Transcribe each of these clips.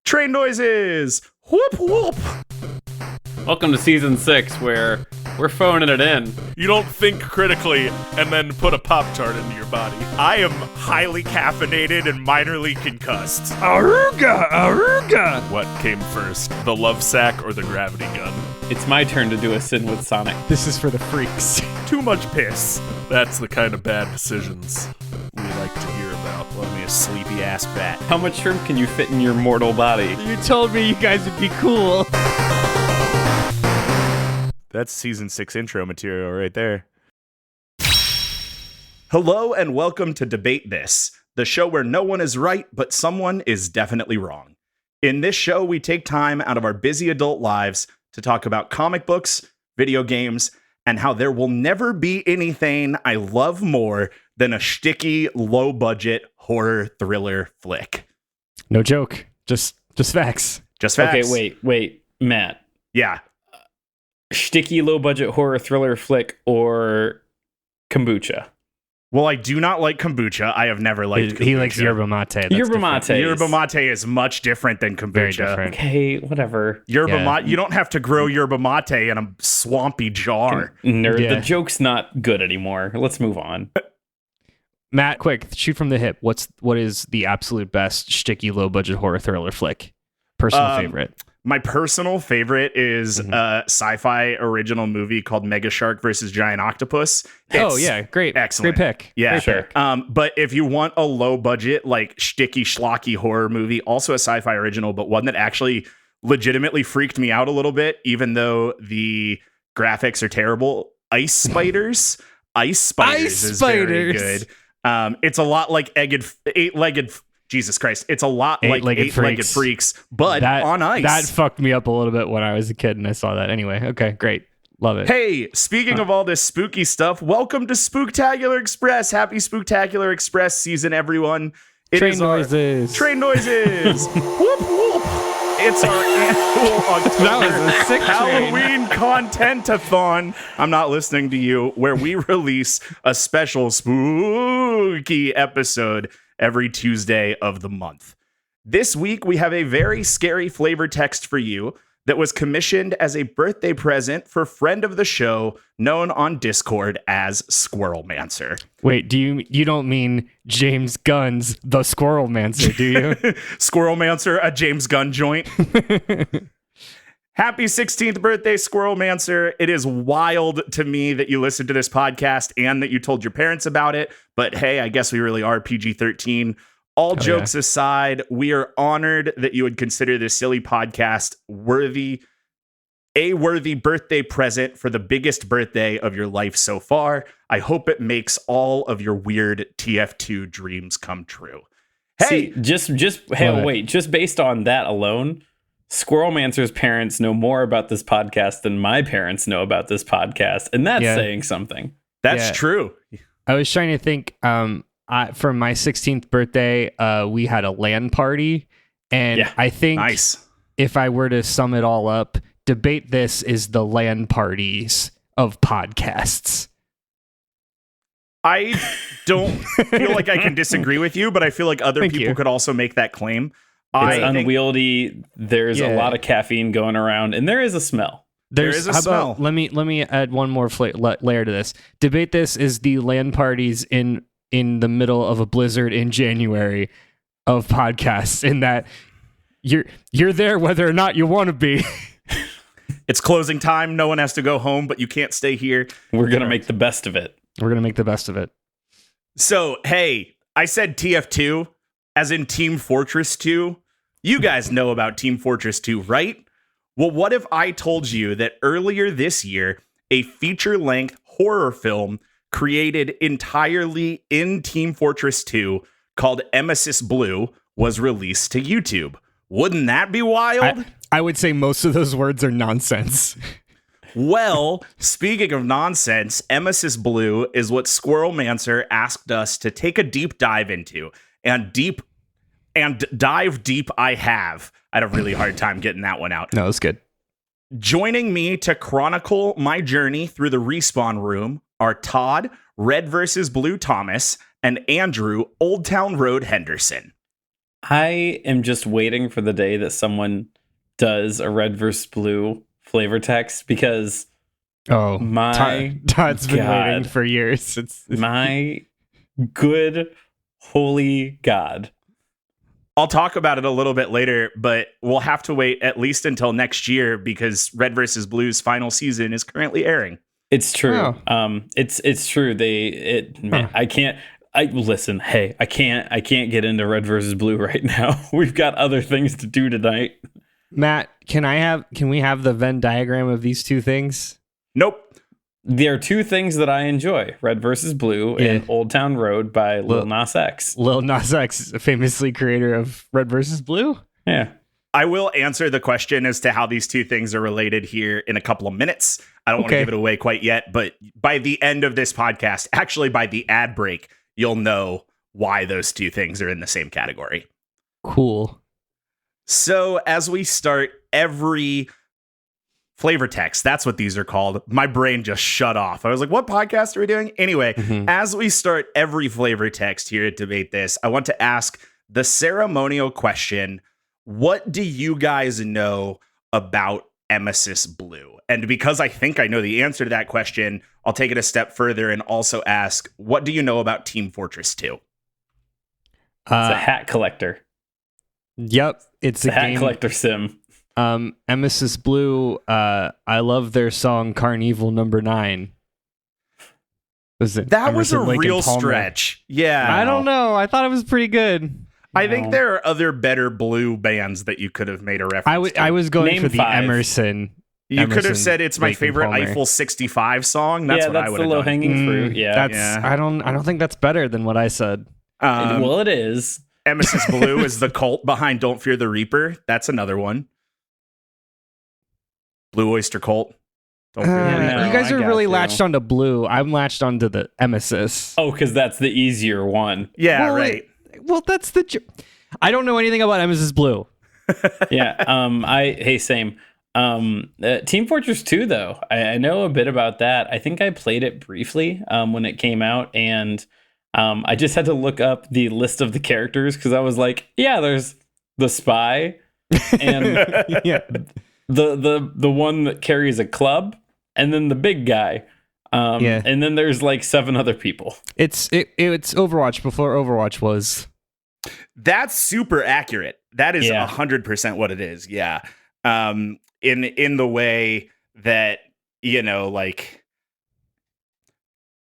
Train noises! Whoop whoop! Welcome to Season 6, where we're phoning it in. You don't think critically and then put a Pop-Tart into your body. I am highly caffeinated and minorly concussed. Aruga! Aruga! What came first, the love sack or the gravity gun? It's my turn to do a sin with Sonic. This is for the freaks. Too much piss. That's the kind of bad decisions we like to hear about. Love me a sleepy ass bat. How much shrimp can you fit in your mortal body? You told me you guys would be cool. That's Season 6 intro material right there. Hello and welcome to Debate This, the show where no one is right, but someone is definitely wrong. In this show, we take time out of our busy adult lives to talk about comic books, video games, and how there will never be anything I love more than a shticky, low-budget horror thriller flick. No joke. Just facts. Just facts. Okay, wait, Matt. Yeah. Shticky low-budget horror thriller flick or kombucha? Well, I do not like kombucha. I have never liked kombucha. He likes yerba mate. That's Yerba mate. Yerba mate is much different than kombucha. Very different. Okay, whatever. Yerba mate, you don't have to grow yerba mate in a swampy jar. Nerd, Yeah. the joke's not good anymore. Let's move on. Matt, quick, shoot from the hip. What is the absolute best shticky low budget horror thriller flick? Personal favorite. My personal favorite is a sci-fi original movie called Mega Shark versus Giant Octopus. Oh yeah, great. Excellent. Great pick. Yeah. Great Sure. pick. But if you want a low budget, like shticky schlocky horror movie, also a sci-fi original, but one that actually legitimately freaked me out a little bit, even though the graphics are terrible. Ice Spiders. Ice Spiders is very good. It's a lot like eight-legged. Jesus Christ! It's a lot like eight-legged freaks, but on ice. That fucked me up a little bit when I was a kid and I saw that. Anyway, okay, great. Love it. Hey, speaking of all this spooky stuff, welcome to Spooktacular Express. Happy Spooktacular Express season, everyone. Train noises. Train noises. Whoop, whoop. It's our annual October Halloween content-a-thon. I'm not listening to you, where we release a special spooky episode every Tuesday of the month. This week, we have a very scary flavor text for you that was commissioned as a birthday present for friend of the show, known on Discord as Squirrelmancer. Wait, you don't mean James Gunn's The Squirrelmancer, do you? Squirrelmancer, a James Gunn joint. Happy 16th birthday, Squirrelmancer. It is wild to me that you listened to this podcast and that you told your parents about it. But hey, I guess we really are PG-13. All jokes aside, we are honored that you would consider this silly podcast a worthy birthday present for the biggest birthday of your life so far. I hope it makes all of your weird TF2 dreams come true. Hey, See, just based on that alone, Squirrelmancer's parents know more about this podcast than my parents know about this podcast, and that's saying something. That's true. I was trying to think. For my 16th birthday, we had a LAN party, and I think if I were to sum it all up, Debate This is the LAN parties of podcasts. I don't feel like I can disagree with you, but I feel like other people could also make that claim. It's unwieldy. There's a lot of caffeine going around, and there is a smell. There is a smell. Let me add one more layer to this. Debate This is the LAN parties in the middle of a blizzard in January of podcasts, in that you're there whether or not you want to be. It's closing time. No one has to go home, but you can't stay here. We're going to make the best of it. We're going to make the best of it. So, hey, I said TF2 as in Team Fortress 2. You guys know about Team Fortress 2, right? Well, what if I told you that earlier this year, a feature-length horror film created entirely in Team Fortress 2 called Emesis Blue was released to YouTube? Wouldn't that be wild? I would say most of those words are nonsense. Well, speaking of nonsense, Emesis Blue is what Squirrelmancer asked us to take a deep dive into. And dive deep I have. I had a really hard time getting that one out. No, it's good. Joining me to chronicle my journey through the Respawn Room are Todd, Red vs. Blue Thomas, and Andrew, Old Town Road Henderson. I am just waiting for the day that someone does a red versus blue flavor text because Todd's been waiting for years. It's my good holy God. I'll talk about it a little bit later, but we'll have to wait at least until next year because Red vs. Blue's final season is currently airing. It's true. It's true. I can't get into Red versus Blue right now. We've got other things to do tonight. Matt, can we have the Venn diagram of these two things? Nope. There are two things that I enjoy: Red versus Blue and Old Town Road by Lil Nas X. Lil Nas X, famously creator of Red versus Blue. Yeah. I will answer the question as to how these two things are related here in a couple of minutes. I don't want to give it away quite yet, but by the end of this podcast, actually by the ad break, you'll know why those two things are in the same category. Cool. So as we start every flavor text, that's what these are called. My brain just shut off. I was like, what podcast are we doing? Anyway, as we start every flavor text here to debate this, I want to ask the ceremonial question: what do you guys know about Emesis Blue? And because I think I know the answer to that question, I'll take it a step further and also ask, what do you know about Team Fortress 2? It's a hat collector. Yep. It's a hat game. Collector sim. Emesis Blue, I love their song Carnival Number 9. That was a real stretch. Yeah. I don't know. I thought it was pretty good. I think there are other better Blue bands that you could have made a reference to. I was going Name for the 5. Emerson. You could have said it's my favorite Eiffel 65 song. That's what I would have done. That's the low-hanging fruit. Yeah. I don't think that's better than what I said. Well, it is. Emesis Blue is the cult behind Don't Fear the Reaper. That's another one. Blue Oyster Cult. You guys are really latched onto Blue. I'm latched onto the Emesis. Oh, because that's the easier one. Yeah, right. That's the... I don't know anything about Emesis Blue. Yeah. Same. Team Fortress 2, though. I know a bit about that. I think I played it briefly when it came out, and I just had to look up the list of the characters because I was like, yeah, there's the spy and the one that carries a club, and then the big guy. And then there's like 7 other people. It's Overwatch before Overwatch was. That's super accurate. That is 100% what it is. Yeah. In the way that, like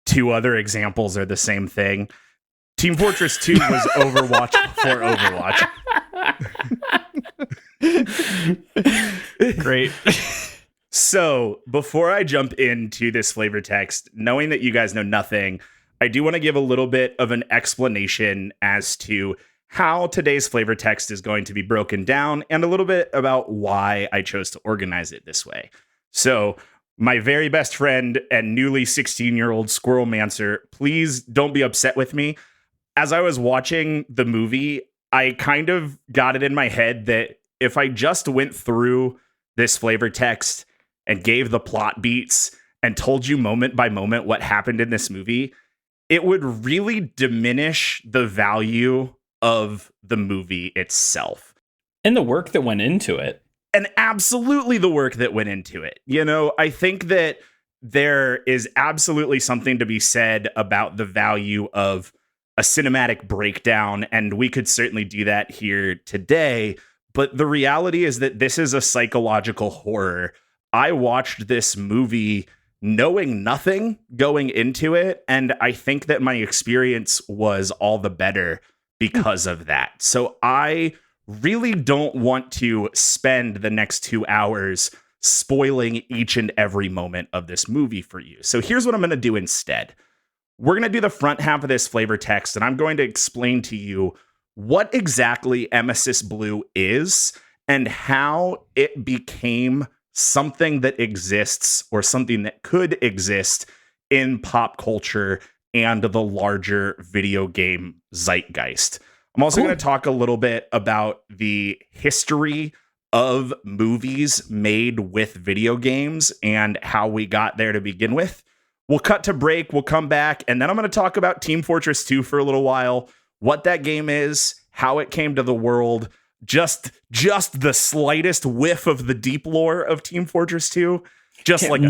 2 other examples are the same thing. Team Fortress 2 was Overwatch before Overwatch. Great. So before I jump into this flavor text, knowing that you guys know nothing, I do want to give a little bit of an explanation as to how today's flavor text is going to be broken down and a little bit about why I chose to organize it this way. So my very best friend and newly 16-year-old Squirrelmancer, please don't be upset with me. As I was watching the movie, I kind of got it in my head that if I just went through this flavor text and gave the plot beats and told you moment by moment what happened in this movie, it would really diminish the value of the movie itself. And the work that went into it. And absolutely the work that went into it. I think that there is absolutely something to be said about the value of a cinematic breakdown, and we could certainly do that here today. But the reality is that this is a psychological horror. I watched this movie knowing nothing going into it, and I think that my experience was all the better because of that. So I really don't want to spend the next 2 hours spoiling each and every moment of this movie for you. So here's what I'm going to do instead. We're going to do the front half of this flavor text, and I'm going to explain to you what exactly Emesis Blue is and how it became something that exists or something that could exist in pop culture and the larger video game zeitgeist. I'm also going to talk a little bit about the history of movies made with video games and how we got there to begin with. We'll cut to break, we'll come back, and then I'm going to talk about Team Fortress 2 for a little while, what that game is, how it came to the world, just the slightest whiff of the deep lore of Team Fortress 2. Just Team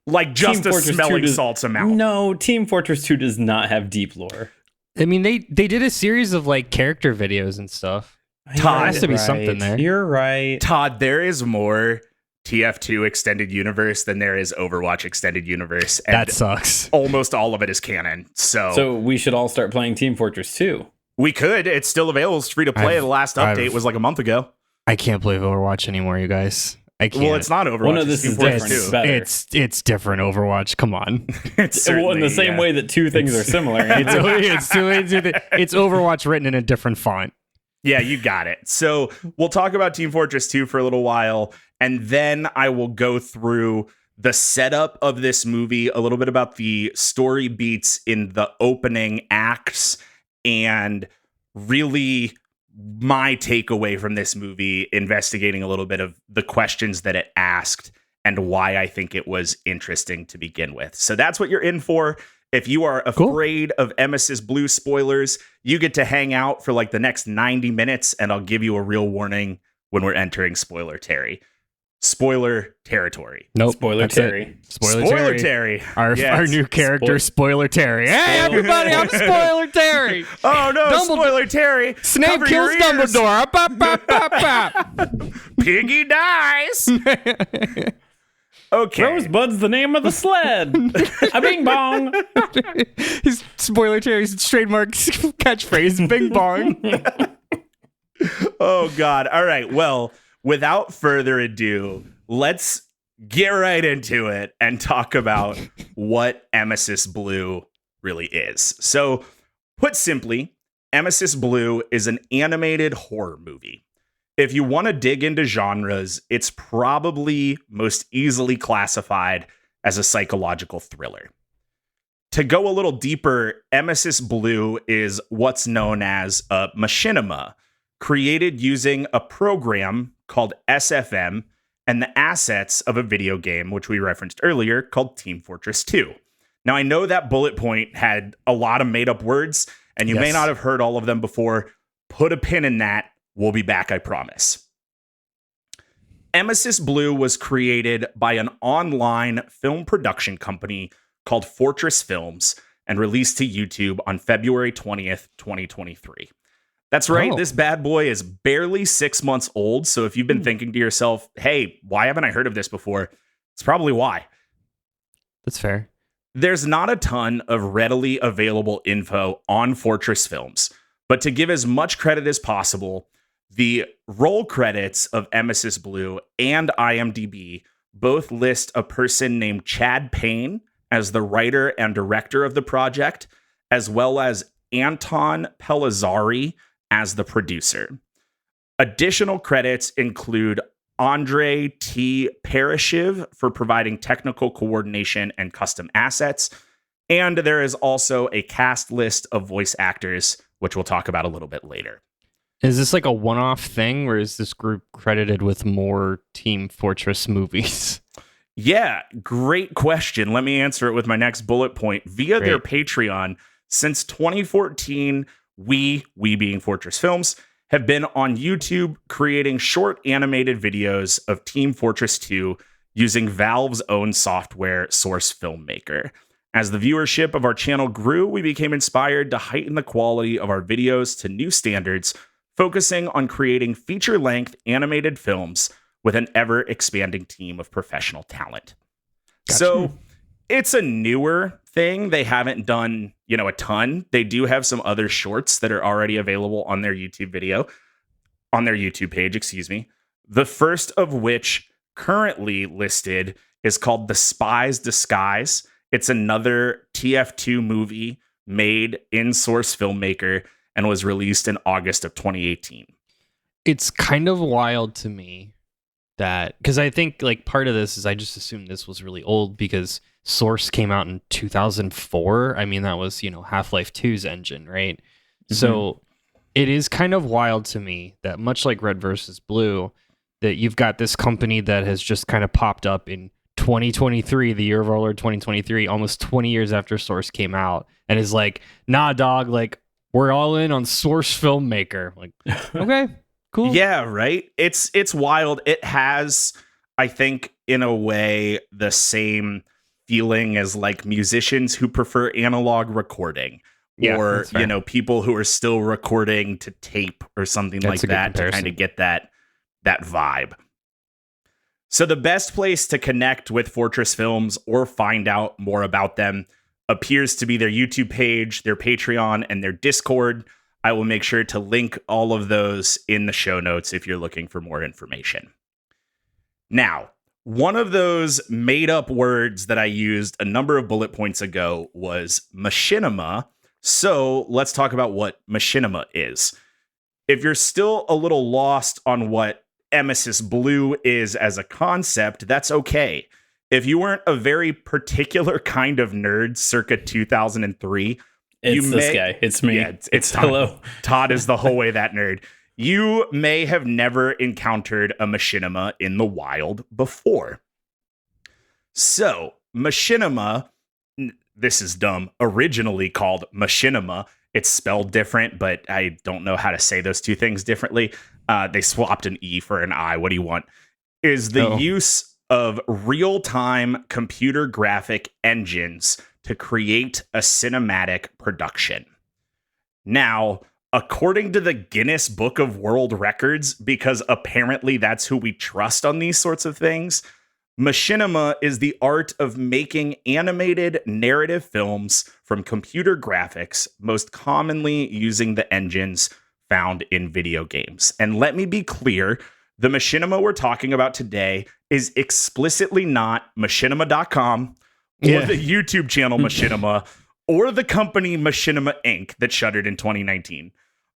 Fortress smelling salts amount. No, Team Fortress 2 does not have deep lore. I mean, they did a series of like character videos and stuff. Todd, there has to be something there. You're right. Todd, there is more TF2 Extended Universe than there is Overwatch Extended Universe. And that sucks. Almost all of it is canon. So we should all start playing Team Fortress 2. We could. It's still available. It's free to play. The last update was like a month ago. I can't believe Overwatch anymore, you guys. I can't. Well, it's not Overwatch. Well, no, this is different. It's better. It's different Overwatch. Come on. It's in the same way that two things are similar. It's Overwatch written in a different font. Yeah, you got it. So we'll talk about Team Fortress 2 for a little while, and then I will go through the setup of this movie, a little bit about the story beats in the opening acts, and really my takeaway from this movie, investigating a little bit of the questions that it asked and why I think it was interesting to begin with. So that's what you're in for. If you are afraid of Emesis Blue spoilers, you get to hang out for like the next 90 minutes, and I'll give you a real warning when we're entering spoiler territory. Nope. Spoiler Terry. Spoiler Terry. Our new character, Spoiler Terry. Hey, everybody, I'm Spoiler Terry. Oh, no, Spoiler Terry. Snape Cover kills your ears. Dumbledore. Bop, bop, bop, bop. Piggy dies. Okay. Rosebud's the name of the sled. A bing bong. His Spoiler Terry's trademark catchphrase, bing bong. Oh, God. All right. Well, without further ado, let's get right into it and talk about what Emesis Blue really is. So, put simply, Emesis Blue is an animated horror movie. If you want to dig into genres, it's probably most easily classified as a psychological thriller. To go a little deeper, Emesis Blue is what's known as a machinima, created using a program called SFM and the assets of a video game, which we referenced earlier, called Team Fortress 2. Now, I know that bullet point had a lot of made-up words, and you may not have heard all of them before. Put a pin in that. We'll be back, I promise. Emesis Blue was created by an online film production company called Fortress Films and released to YouTube on February 20th, 2023. That's right. This bad boy is barely 6 months old. So if you've been thinking to yourself, hey, why haven't I heard of this before? It's probably why. That's fair. There's not a ton of readily available info on Fortress Films, but to give as much credit as possible, the roll credits of Emesis Blue and IMDb both list a person named Chad Payne as the writer and director of the project, as well as Anton Pellizzari as the producer. Additional credits include Andre T. Parashiv for providing technical coordination and custom assets, and there is also a cast list of voice actors, which we'll talk about a little bit later. Is this like a one-off thing, or is this group credited with more Team Fortress movies? Yeah, great question. Let me answer it with my next bullet point. Via their Patreon, since 2014, we being Fortress Films, have been on YouTube creating short animated videos of Team Fortress 2 using Valve's own software, Source Filmmaker. As the viewership of our channel grew, we became inspired to heighten the quality of our videos to new standards, focusing on creating feature-length animated films with an ever-expanding team of professional talent. Gotcha. So it's a newer thing. They haven't done, a ton. They do have some other shorts that are already available on their YouTube page, The first of which currently listed is called The Spy's Disguise. It's another TF2 movie made in Source Filmmaker and was released in August of 2018. It's kind of wild to me that, because I think like part of this is I just assumed this was really old because Source came out in 2004. I mean, that was, Half-Life 2's engine, right? Mm-hmm. So it is kind of wild to me that much like Red versus Blue, that you've got this company that has just kind of popped up in 2023, the year of our Lord 2023, almost 20 years after Source came out, and is like, nah, dog, like, we're all in on Source Filmmaker. Like, okay, cool. Yeah, right. It's wild. It has, I think, in a way, the same feeling as like musicians who prefer analog recording, or people who are still recording to tape or something like that to kind of get that vibe. So the best place to connect with Fortress Films or find out more about them appears to be their YouTube page, their Patreon, and their Discord. I will make sure to link all of those in the show notes if you're looking for more information. Now, one of those made up words that I used a number of bullet points ago was machinima. So let's talk about what machinima is. If you're still a little lost on what Emesis Blue is as a concept, that's okay. If you weren't a very particular kind of nerd circa 2003, this guy. It's me. Yeah, it's Todd. Hello. Todd is the whole way that nerd. You may have never encountered a machinima in the wild before. So, machinima, this is dumb, originally called machinima. It's spelled different, but I don't know how to say those two things differently. They swapped an E for an I. What do you want? Is the use of real-time computer graphic engines to create a cinematic production. Now, according to the Guinness Book of World Records, because apparently that's who we trust on these sorts of things, machinima is the art of making animated narrative films from computer graphics, most commonly using the engines found in video games. And let me be clear, the machinima we're talking about today is explicitly not machinima.com or the YouTube channel Machinima or the company Machinima Inc. that shuttered in 2019.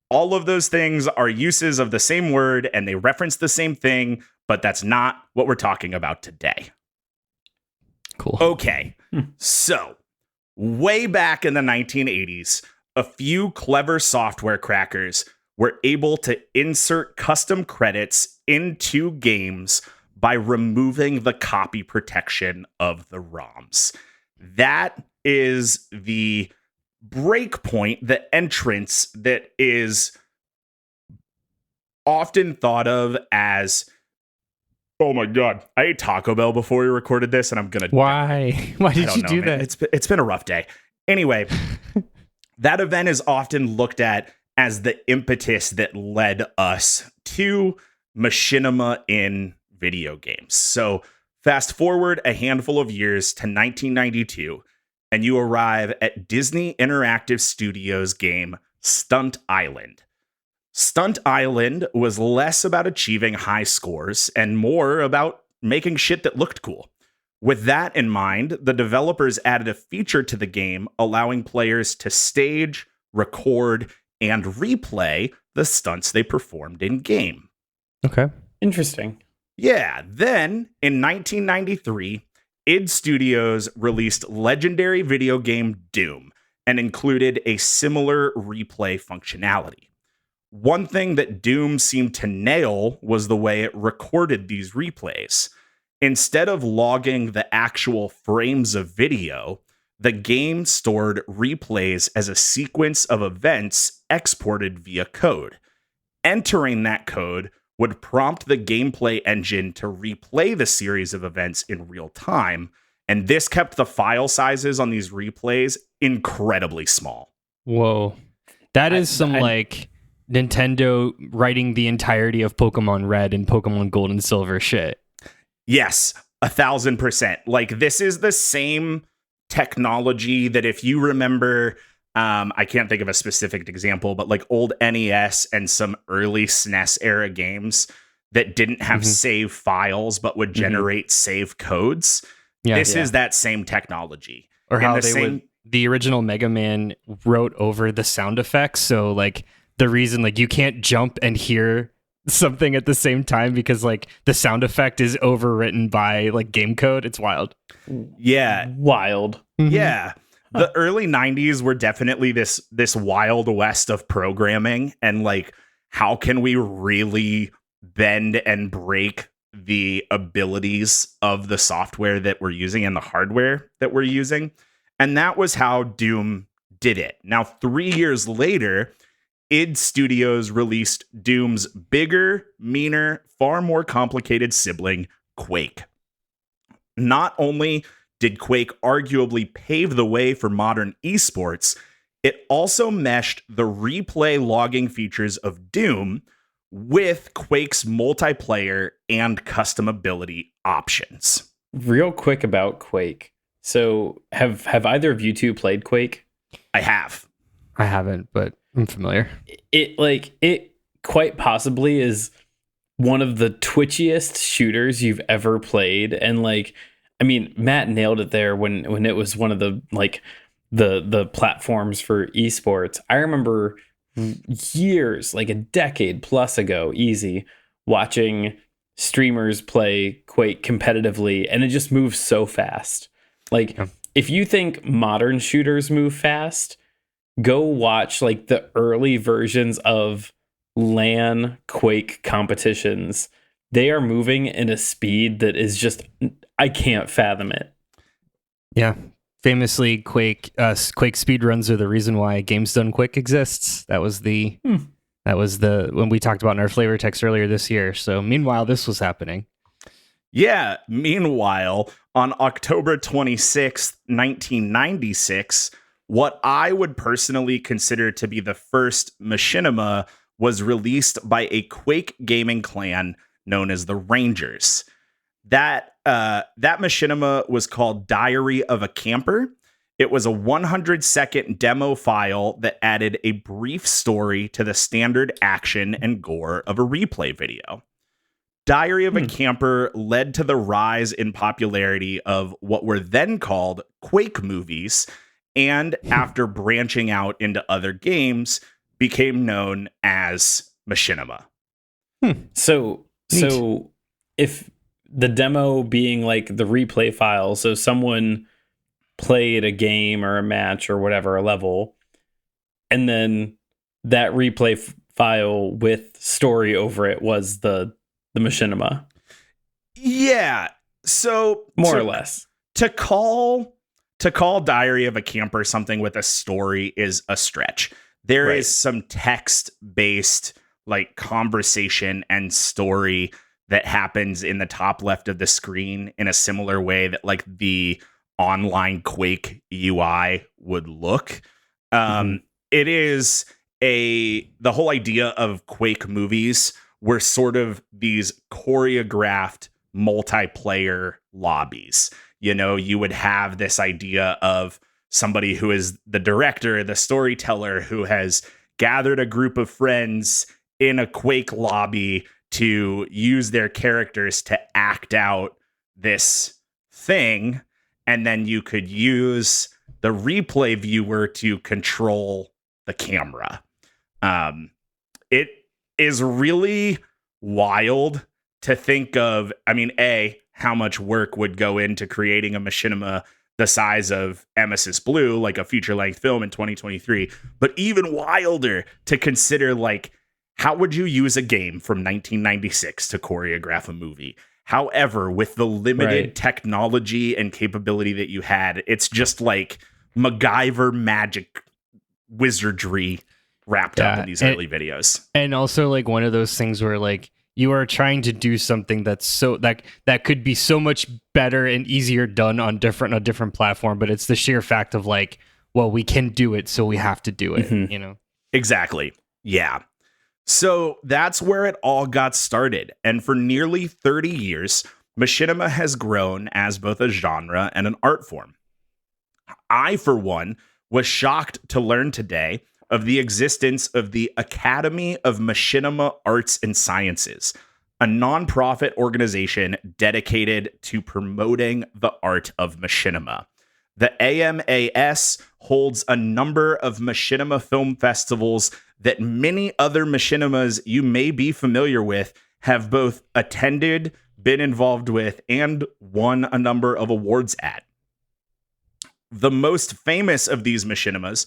All of those things are uses of the same word and they reference the same thing, but that's not what we're talking about today. Cool. Okay, so way back in the 1980s, a few clever software crackers were able to insert custom credits into games by removing the copy protection of the ROMs. That is the breakpoint, the entrance that is often thought of as, oh my God, I ate Taco Bell before we recorded this and I'm going to Why? die. Why did you do that? It's been a rough day. Anyway, that event is often looked at as the impetus that led us to machinima in video games. So fast forward a handful of years to 1992, and you arrive at Disney Interactive Studios game Stunt Island. Stunt Island was less about achieving high scores and more about making shit that looked cool. With that in mind, the developers added a feature to the game allowing players to stage, record, and replay the stunts they performed in game. Okay. Interesting. Yeah. Then, in 1993, id Studios released legendary video game Doom and included a similar replay functionality. One thing that Doom seemed to nail was the way it recorded these replays. Instead of logging the actual frames of video, the game stored replays as a sequence of events exported via code. Entering that code would prompt the gameplay engine to replay the series of events in real time, and this kept the file sizes on these replays incredibly small. Whoa. That is like Nintendo writing the entirety of Pokemon Red and Pokemon Gold and Silver shit. Yes, 1,000%. Like, this is the same technology that if you remember, I can't think of a specific example, but like old NES and some early SNES era games that didn't have save files but would generate save codes. This is that same technology. Or how the original Mega Man wrote over the sound effects. So like the reason like you can't jump and hear something at the same time because like the sound effect is overwritten by like game code. It's wild. Yeah. Wild. Yeah. The early 90s were definitely this wild west of programming, and like, how can we really bend and break the abilities of the software that we're using and the hardware that we're using? And that was how Doom did it. Now, 3 years later, id Studios released Doom's bigger, meaner, far more complicated sibling, Quake. Not only did Quake arguably pave the way for modern esports, it also meshed the replay logging features of Doom with Quake's multiplayer and customability options. Real quick about Quake. So have either of you two played Quake? I have. I haven't, but I'm familiar. It quite possibly is one of the twitchiest shooters you've ever played. And Matt nailed it there when it was one of the the platforms for esports. I remember years, like a decade plus ago, easy, watching streamers play Quake competitively, and it just moves so fast. If you think modern shooters move fast, go watch the early versions of LAN Quake competitions. They are moving in a speed that is just, I can't fathom it. Yeah. Famously, Quake speedruns are the reason why Games Done Quick exists. That was the when we talked about in our flavor text earlier this year. So meanwhile, this was happening. Yeah. Meanwhile, on October 26th, 1996, what I would personally consider to be the first machinima was released by a Quake gaming clan known as the Rangers. That machinima was called Diary of a Camper. It was a 100-second demo file that added a brief story to the standard action and gore of a replay video. Diary of a Camper led to the rise in popularity of what were then called Quake movies, and after branching out into other games, became known as machinima. So if the demo being the replay file, so someone played a game or a match or whatever, a level, and then that replay file with story over it was the machinima. Yeah. So more or less. To call Diary of a Camper something with a story is a stretch. There is some text-based conversation and story that happens in the top left of the screen in a similar way that the online Quake UI would look. It is the whole idea of Quake movies were sort of these choreographed multiplayer lobbies. You would have this idea of somebody who is the director, the storyteller, who has gathered a group of friends in a Quake lobby to use their characters to act out this thing. And then you could use the replay viewer to control the camera. It is really wild to think of, how much work would go into creating a machinima the size of Emesis Blue, like a feature-length film in 2023. But even wilder to consider, how would you use a game from 1996 to choreograph a movie? However, with the limited technology and capability that you had, it's just MacGyver magic wizardry wrapped up in these early videos. And also one of those things where you are trying to do something that's so that could be so much better and easier done on a different platform, but it's the sheer fact of we can do it, so we have to do it. Exactly. Yeah. So that's where it all got started. And for nearly 30 years, machinima has grown as both a genre and an art form. I, for one, was shocked to learn today of the existence of the Academy of Machinima Arts and Sciences, a nonprofit organization dedicated to promoting the art of machinima. The AMAS holds a number of machinima film festivals that many other machinimas you may be familiar with have both attended, been involved with, and won a number of awards at. The most famous of these machinimas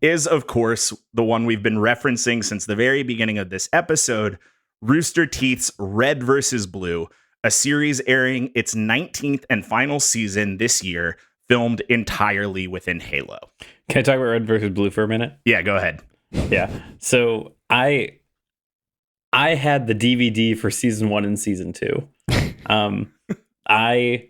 is, of course, the one we've been referencing since the very beginning of this episode, Rooster Teeth's Red vs. Blue, a series airing its 19th and final season this year, filmed entirely within Halo. Can I talk about Red versus Blue for a minute? Yeah, go ahead. Yeah. So I had the DVD for season 1 and season 2. I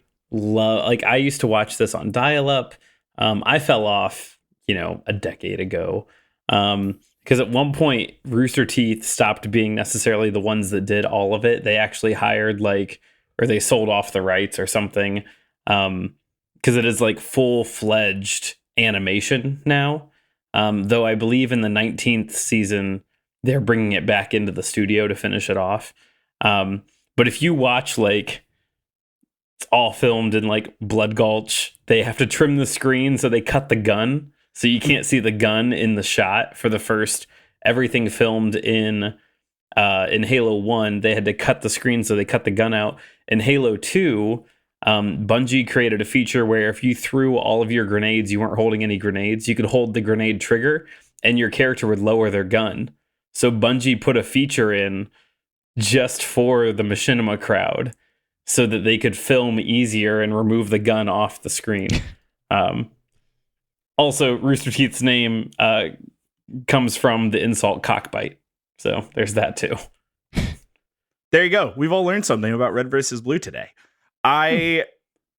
used to watch this on dial-up. I fell off, a decade ago. Because at one point, Rooster Teeth stopped being necessarily the ones that did all of it. They actually hired or they sold off the rights or something. Because it is full-fledged animation now. Though I believe in the 19th season, they're bringing it back into the studio to finish it off. But if you watch it's all filmed in Blood Gulch, they have to trim the screen, so they cut the gun. So you can't see the gun in the shot for the first, everything filmed in Halo 1, they had to cut the screen, so they cut the gun out. In Halo 2, Bungie created a feature where if you threw all of your grenades, you weren't holding any grenades, you could hold the grenade trigger and your character would lower their gun. So Bungie put a feature in just for the machinima crowd so that they could film easier and remove the gun off the screen. Also, Rooster Teeth's name comes from the insult cockbite. So there's that too. There you go. We've all learned something about Red versus Blue today. I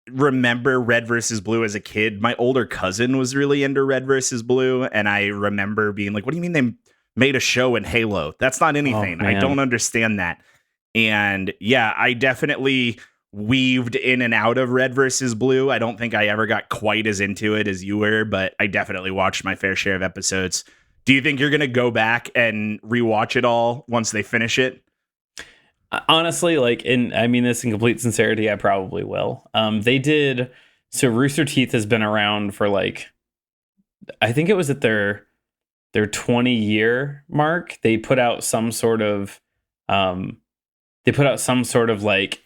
remember Red versus Blue as a kid. My older cousin was really into Red versus Blue, and I remember being like, what do you mean they made a show in Halo? That's not anything. I don't understand that. And yeah, I definitely weaved in and out of Red versus Blue. I don't think I ever got quite as into it as you were, but I definitely watched my fair share of episodes. Do you think you're going to go back and rewatch it all once they finish it? Honestly, I mean this in complete sincerity, I probably will. They did. So Rooster Teeth has been around for I think it was at their 20-year mark. They put out some sort of,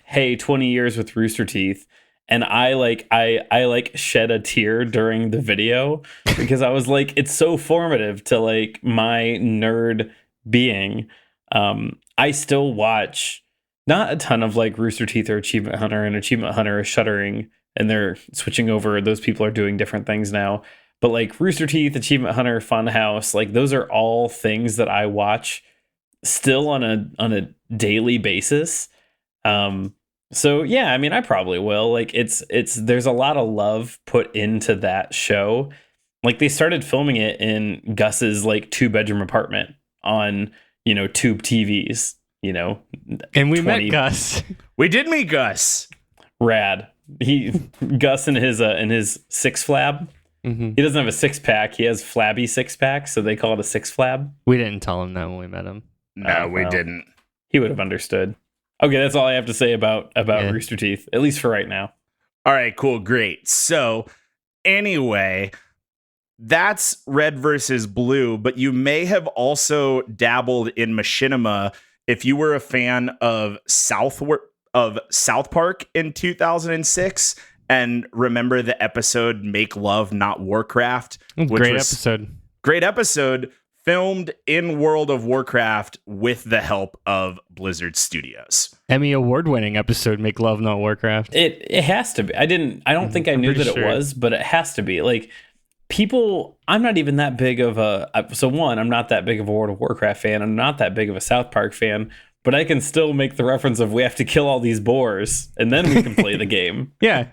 hey, 20 years with Rooster Teeth. And I shed a tear during the video because I was like, it's so formative to my nerd being. I still watch not a ton of Rooster Teeth or Achievement Hunter, and Achievement Hunter is shuttering and they're switching over. Those people are doing different things now. But Rooster Teeth, Achievement Hunter, Funhouse, those are all things that I watch still on a daily basis. So yeah, I mean, I probably will. There's a lot of love put into that show. They started filming it in Gus's 2-bedroom apartment on tube TVs, and we met Gus. We did meet Gus. Rad. Gus in his six flab. Mm-hmm. He doesn't have a 6-pack. He has flabby 6-pack, so they call it a 6 flab. We didn't tell him that when we met him. No, we didn't. He would have understood. Okay, that's all I have to say about Rooster Teeth, at least for right now. All right, cool, great. So anyway, that's Red versus Blue, but you may have also dabbled in machinima if you were a fan of South Park in 2006 and remember the episode Make Love Not Warcraft, which was great episode filmed in World of Warcraft with the help of Blizzard Studios. Emmy award-winning episode Make Love Not Warcraft. It has to be. I don't think I knew that it was, but it has to be. People, I'm not even that big of I'm not that big of a World of Warcraft fan. I'm not that big of a South Park fan, but I can still make the reference of we have to kill all these boars and then we can play the game. Yeah.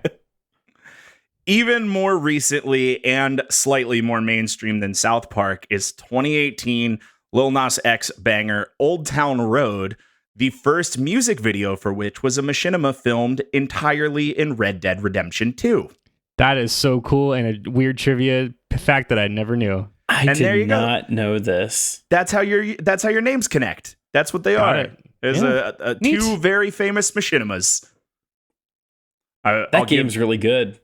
Even more recently and slightly more mainstream than South Park is 2018 Lil Nas X banger Old Town Road, the first music video for which was a machinima filmed entirely in Red Dead Redemption 2. That is so cool and a weird trivia fact that I never knew. I did not know this. That's how your names connect. That's what they are. There's two very famous machinimas. That game's really good.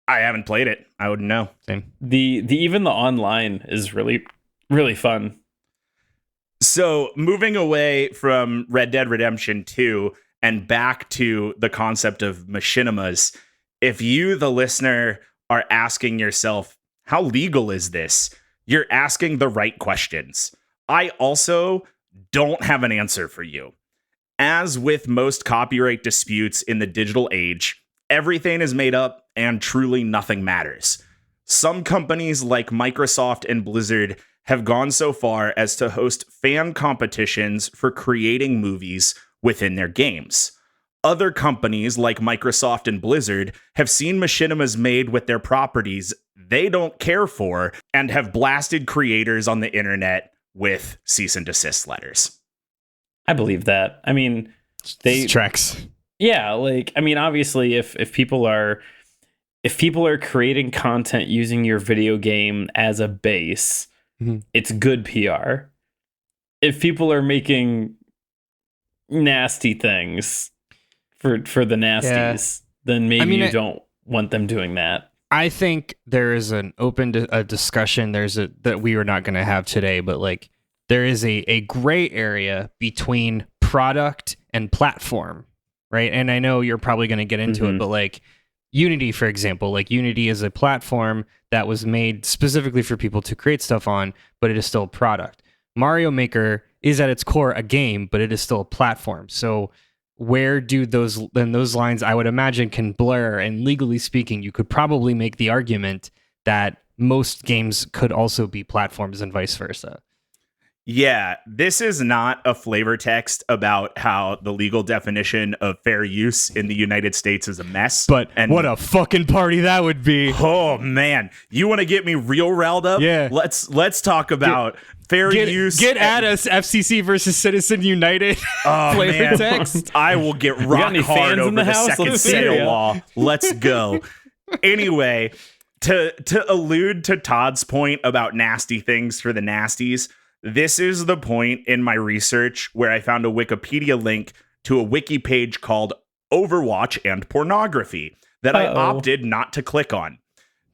I haven't played it. I wouldn't know. Same. Even the online is really, really fun. So moving away from Red Dead Redemption 2 and back to the concept of machinimas, if you, the listener, are asking yourself, how legal is this? You're asking the right questions. I also don't have an answer for you. As with most copyright disputes in the digital age, everything is made up and truly nothing matters. some companies like Microsoft and Blizzard have gone so far as to host fan competitions for creating movies within their games. Other companies like Microsoft and Blizzard have seen machinimas made with their properties they don't care for and have blasted creators on the internet with cease and desist letters. I believe that. I mean, tracks. Yeah, like, I mean, obviously if people are creating content using your video game as a base, it's good PR. If people are making nasty things for the nasties, then maybe you don't want them doing that. I think there is an open discussion. That we are not going to have today, but like there is a gray area between product and platform, right? And I know you're probably going to get into it, but like Unity, for example, like Unity is a platform that was made specifically for people to create stuff on, but it is still a product. Mario Maker is at its core a game, but it is still a platform. So where do those lines, I would imagine, can blur? And legally speaking, you could probably make the argument that most games could also be platforms and vice versa. Yeah, this is not a flavor text about how the legal definition of fair use in the United States is a mess. But what a fucking party that would be. Oh, man. You want to get me real riled up? Yeah. Let's talk about fair use. Get at us, FCC versus Citizen United flavor text. I will get rock hard over the second sale law. Let's go. Anyway, to allude to Todd's point about nasty things for the nasties, this is the point in my research where I found a Wikipedia link to a wiki page called Overwatch and Pornography that I opted not to click on.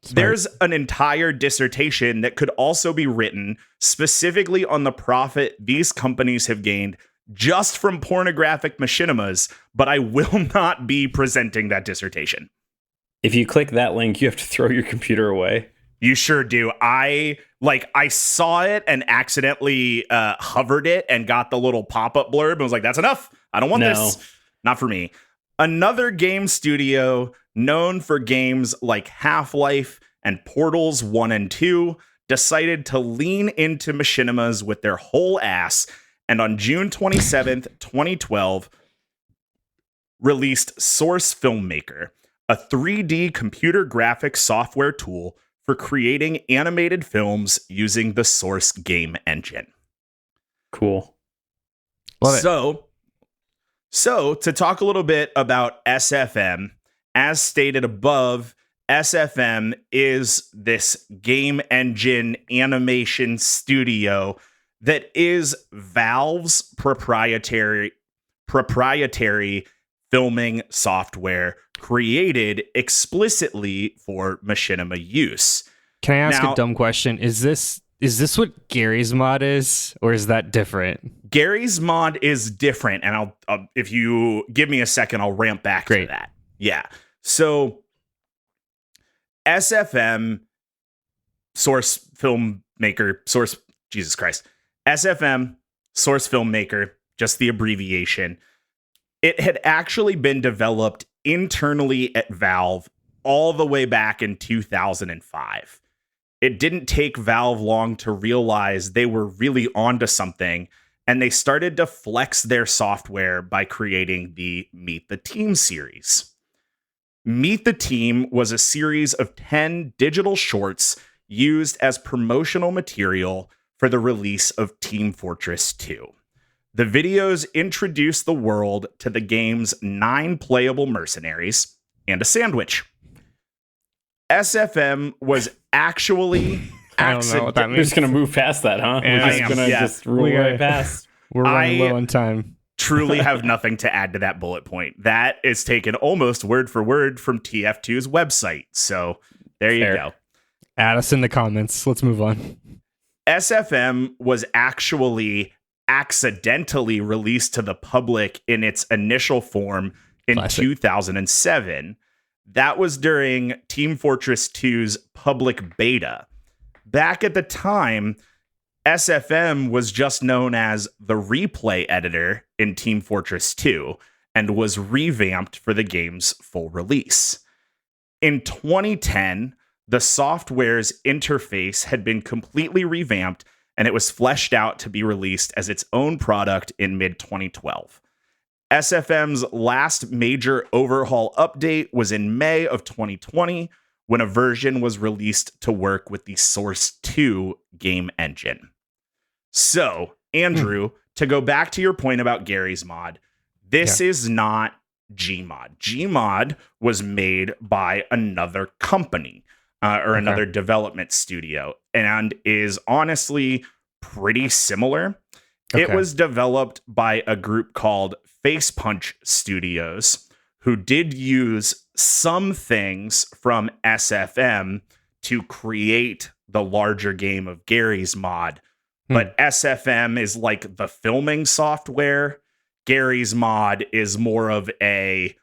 Smart. There's an entire dissertation that could also be written specifically on the profit these companies have gained just from pornographic machinimas, but I will not be presenting that dissertation. If you click that link, you have to throw your computer away. You sure do. I saw it and accidentally hovered it and got the little pop-up blurb and was like, that's enough. I don't want this. Not for me. Another game studio known for games like Half-Life and Portals 1 and 2 decided to lean into machinimas with their whole ass, and on June 27th, 2012, released Source Filmmaker, a 3D computer graphics software tool for creating animated films using the Source game engine. Cool. So to talk a little bit about SFM, as stated above, SFM is this game engine animation studio that is Valve's proprietary filming software created explicitly for machinima use. Can I ask a dumb question? Is this what Gary's mod is, or is that different? Gary's mod is different, and I'll if you give me a second, I'll ramp back to that. Yeah. So SFM, Source Filmmaker, SFM, Source Filmmaker, just the abbreviation. It had actually been developed internally at Valve all the way back in 2005. It didn't take Valve long to realize they were really onto something, and they started to flex their software by creating the Meet the Team series. Meet the Team was a series of 10 digital shorts used as promotional material for the release of Team Fortress 2. The videos introduced the world to the game's 9 playable mercenaries and a sandwich. SFM was actually... I don't know what that means. We're just going to move past that, huh? Yeah, We're just going to just roll right past. We're running low on time. Truly have nothing to add to that bullet point. That is taken almost word for word from TF2's website. So there you go. Add us in the comments. Let's move on. SFM was actually accidentally released to the public in its initial form in 2007. That was during Team Fortress 2's public beta. Back at the time, SFM was just known as the replay editor in Team Fortress 2 and was revamped for the game's full release. In 2010, the software's interface had been completely revamped, and it was fleshed out to be released as its own product in mid-2012. SFM's last major overhaul update was in May of 2020, when a version was released to work with the Source 2 game engine. So, Andrew, to go back to your point about Gary's Mod, this is not Gmod. Gmod was made by another company or another development studio, and is honestly pretty similar. It was developed by a group called Facepunch Studios, who did use some things from SFM to create the larger game of Gary's Mod. But SFM is like the filming software. Gary's Mod is more of a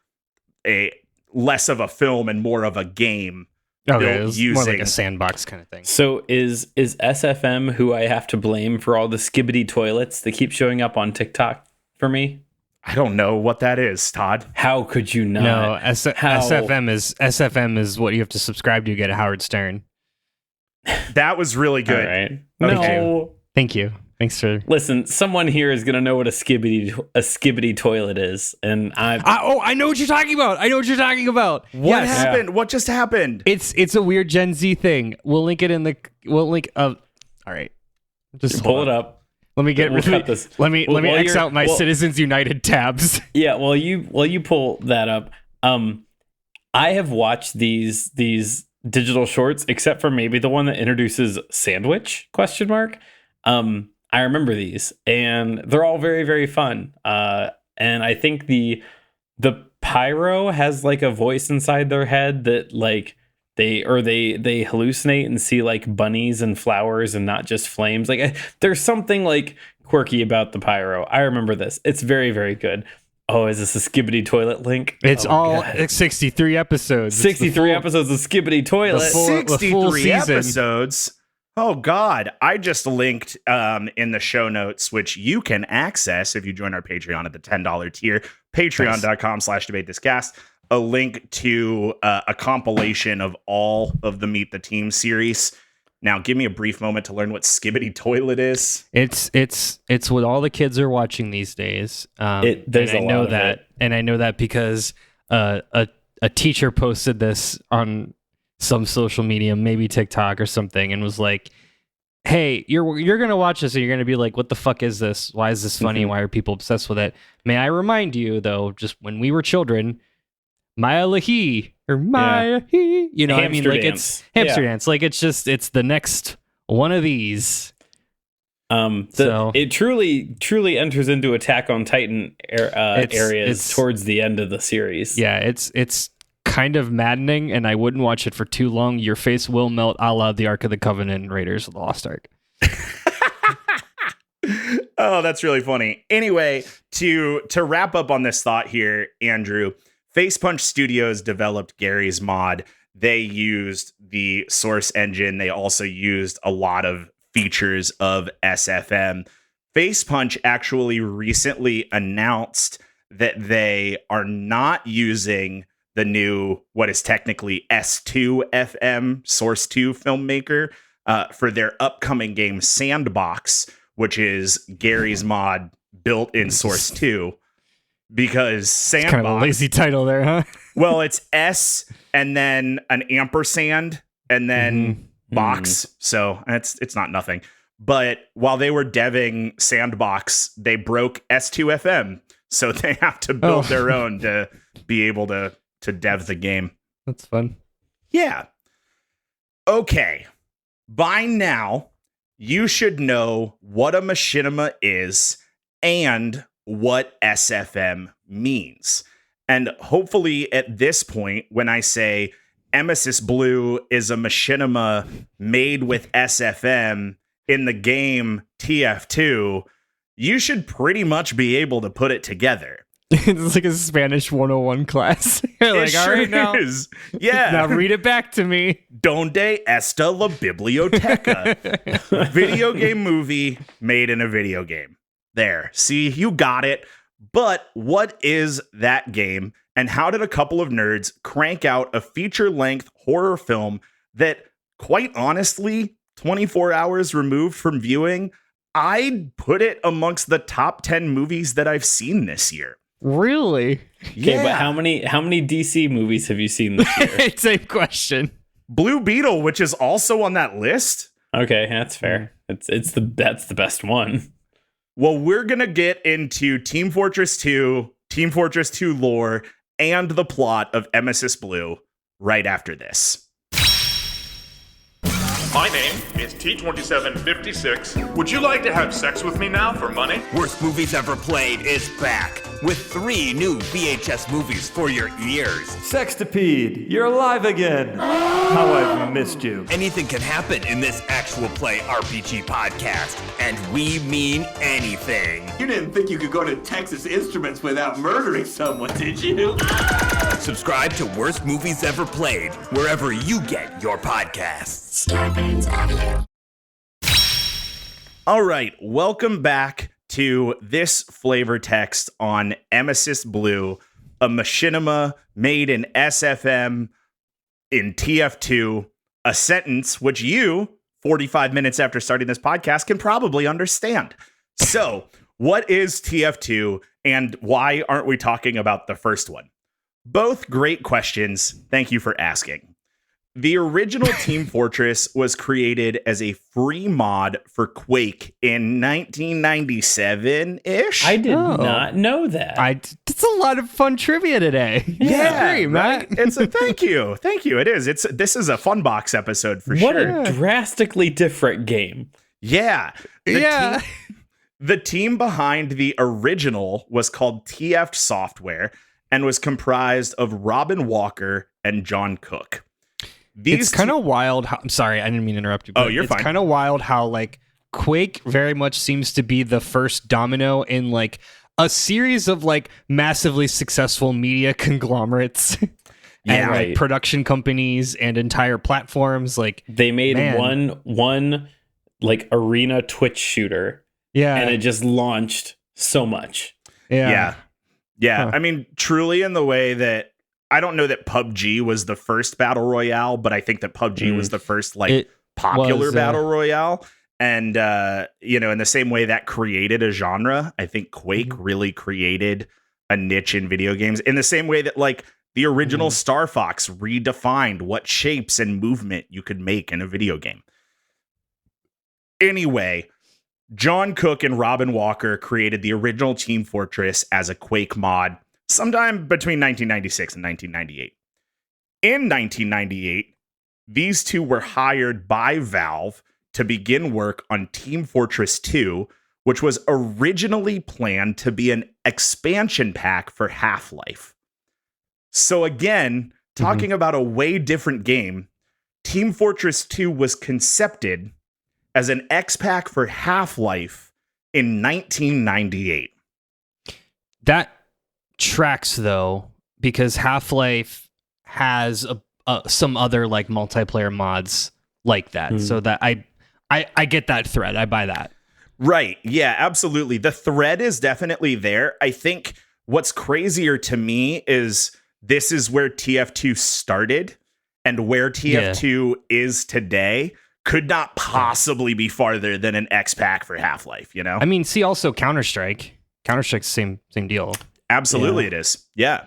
less of a film and more of a game. Okay, it's more like a sandbox kind of thing. So is SFM who I have to blame for all the skibbity toilets that keep showing up on TikTok for me? I don't know what that is, Todd. How could you not? No, SFM is what you have to subscribe to get a Howard Stern. That was really good. All right. Okay. No. Thank you. Thanks for. Listen, someone here is gonna know what a skibbity toilet is, and I know what you're talking about. What happened? What just happened? It's a weird Gen Z thing. We'll link it in the. We'll link. All right. Just pull it up. Let me get. Let me X out my Citizens United tabs. Yeah. While you pull that up, I have watched these digital shorts, except for maybe the one that introduces sandwich ? I remember these, and they're all very, very fun. And I think the pyro has like a voice inside their head that like they hallucinate and see like bunnies and flowers and not just flames. Like there's something like quirky about the pyro. I remember this. It's very, very good. Oh, is this a Skibbity Toilet link? It's 63 episodes. 63 episodes of Skibbity Toilet. 63 episodes. Oh, God. I just linked in the show notes, which you can access if you join our Patreon at the $10 tier, patreon.com/debatethiscast, a link to a compilation of all of the Meet the Team series. Now, give me a brief moment to learn what Skibbity Toilet is. It's what all the kids are watching these days. I know that because a teacher posted this on some social media, maybe TikTok or something, and was like, hey, you're gonna watch this and you're gonna be like, what the fuck is this? Why is this funny? Why are people obsessed with it? May I remind you though, just when we were children, Maya Lahi or Maya He, you know, hamster I mean, like dance. It's hamster dance. Like it's the next one of these. It truly enters into Attack on Titan areas towards the end of the series. Yeah, it's kind of maddening, and I wouldn't watch it for too long. Your face will melt, a la the Ark of the Covenant and Raiders of the Lost Ark. Oh, that's really funny. Anyway, to wrap up on this thought here, Andrew, Facepunch Studios developed Gary's Mod. They used the Source engine. They also used a lot of features of SFM. Facepunch actually recently announced that they are not using the new, what is technically S2 FM, Source 2 filmmaker, for their upcoming game Sandbox, which is Gary's Mod built in Source 2. Because Sandbox... Kind of a lazy title there, huh? Well, it's S and then an ampersand and then box. So it's not nothing. But while they were deving Sandbox, they broke S2 FM. So they have to build their own to be able to dev the game. That's fun. Yeah. Okay. By now, you should know what a machinima is and what SFM means. And hopefully at this point, when I say Emesis Blue is a machinima made with SFM in the game TF2, you should pretty much be able to put it together. It's like a Spanish 101 class. You're like, all right, now. Yeah. Now read it back to me. Donde está la biblioteca? Video game movie made in a video game. There. See, you got it. But what is that game? And how did a couple of nerds crank out a feature-length horror film that, quite honestly, 24 hours removed from viewing, I'd put it amongst the top 10 movies that I've seen this year. Really? Okay, but how many DC movies have you seen this year? Same question. Blue Beetle, which is also on that list. Okay, that's fair. That's the best one. Well, we're going to get into Team Fortress 2, Team Fortress 2 lore, and the plot of Emesis Blue right after this. My name is T2756. Would you like to have sex with me now for money? Worst Movies Ever Played is back with 3 new VHS movies for your ears. Sextipede, you're alive again. How I've missed you. Anything can happen in this actual play RPG podcast, and we mean anything. You didn't think you could go to Texas Instruments without murdering someone, did you? Subscribe to Worst Movies Ever Played wherever you get your podcasts. All right, welcome back to this flavor text on Emesis Blue, a machinima made in SFM in TF2, a sentence which you, 45 minutes after starting this podcast, can probably understand. So, what is TF2 and why aren't we talking about the first one? Both great questions. Thank you for asking. The original Team Fortress was created as a free mod for Quake in 1997-ish. I did not know that. It's a lot of fun trivia today. Yeah, agree, right? Matt. It's a thank you. It is. This is a fun box episode for what sure. a drastically different game. Yeah. The team behind the original was called TF Software and was comprised of Robin Walker and John Cook. It's kind of wild how, I'm sorry, I didn't mean to interrupt you. But you're fine. It's kind of wild how like Quake very much seems to be the first domino in like a series of like massively successful media conglomerates. And like production companies and entire platforms. Like they made one like arena Twitch shooter. Yeah. And it just launched so much. Yeah. Huh. I mean, truly in the way that I don't know that PUBG was the first battle royale, but I think that PUBG was the first popular battle royale. And, in the same way that created a genre, I think Quake really created a niche in video games in the same way that like the original Star Fox redefined what shapes and movement you could make in a video game. Anyway, John Cook and Robin Walker created the original Team Fortress as a Quake mod sometime between 1996 and 1998. In 1998, these two were hired by Valve to begin work on Team Fortress 2, which was originally planned to be an expansion pack for Half-Life. So again, talking about a way different game, Team Fortress 2 was concepted as an X-Pack for Half-Life in 1998. That tracks though, because Half-Life has some other like multiplayer mods like that. So that I get that thread. I buy that. Right. Yeah, absolutely. The thread is definitely there. I think what's crazier to me is this is where TF2 started, and where TF2 is today could not possibly be farther than an X-Pack for Half-Life, you know? I mean, see also Counter-Strike. Counter-Strike's same deal. Absolutely it is. Yeah.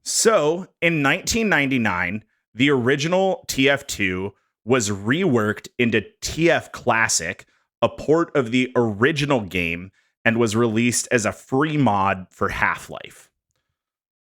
So, in 1999, the original TF2 was reworked into TF Classic, a port of the original game, and was released as a free mod for Half-Life.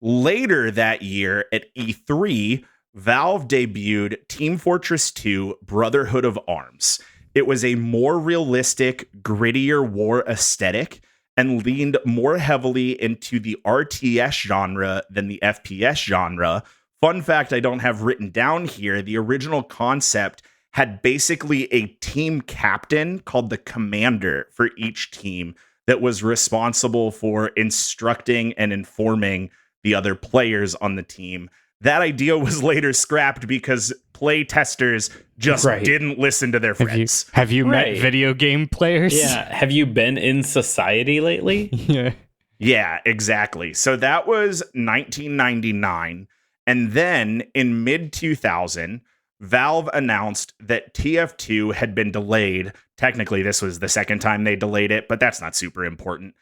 Later that year at E3, Valve debuted Team Fortress 2 Brotherhood of Arms. It was a more realistic, grittier war aesthetic and leaned more heavily into the RTS genre than the FPS genre. Fun fact I don't have written down here, the original concept had basically a team captain called the commander for each team that was responsible for instructing and informing the other players on the team. That idea was later scrapped because play testers just didn't listen to their friends. Have you met video game players? Yeah. Have you been in society lately? Yeah, exactly. So that was 1999. And then in mid-2000, Valve announced that TF2 had been delayed. Technically, this was the second time they delayed it, but that's not super important.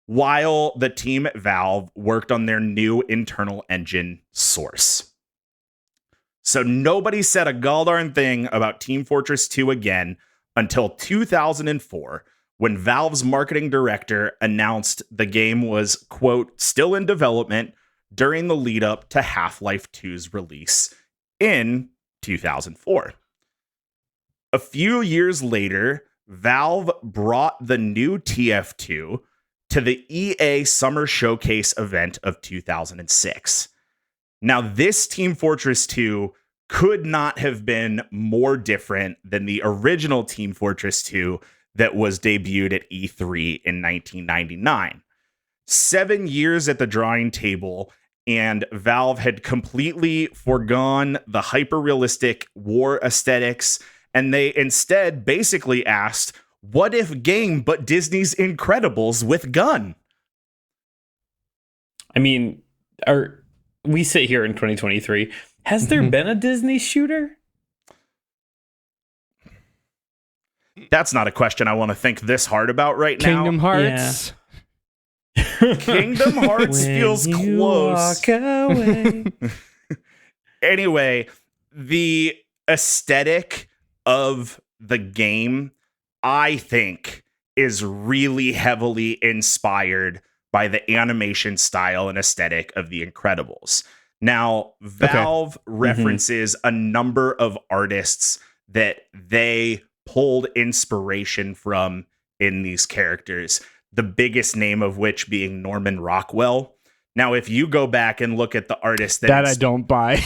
While the team at Valve worked on their new internal engine Source. So nobody said a goldarn thing about Team Fortress 2 again until 2004, when Valve's marketing director announced the game was, quote, still in development during the lead up to Half-Life 2's release in 2004. A few years later, Valve brought the new TF2 to the EA Summer Showcase event of 2006. Now, this Team Fortress 2 could not have been more different than the original Team Fortress 2 that was debuted at E3 in 1999. 7 years at the drawing table, and Valve had completely foregone the hyper-realistic war aesthetics, and they instead basically asked, what if game but Disney's Incredibles with gun? I mean, we sit here in 2023. Has there been a Disney shooter? That's not a question I want to think this hard about right now. Kingdom Hearts. Yeah. Kingdom Hearts feels close. Walk away. Anyway, the aesthetic of the game, I think, is really heavily inspired by the animation style and aesthetic of The Incredibles. Now, Valve references a number of artists that they pulled inspiration from in these characters, the biggest name of which being Norman Rockwell. Now, if you go back and look at the artists that I don't buy.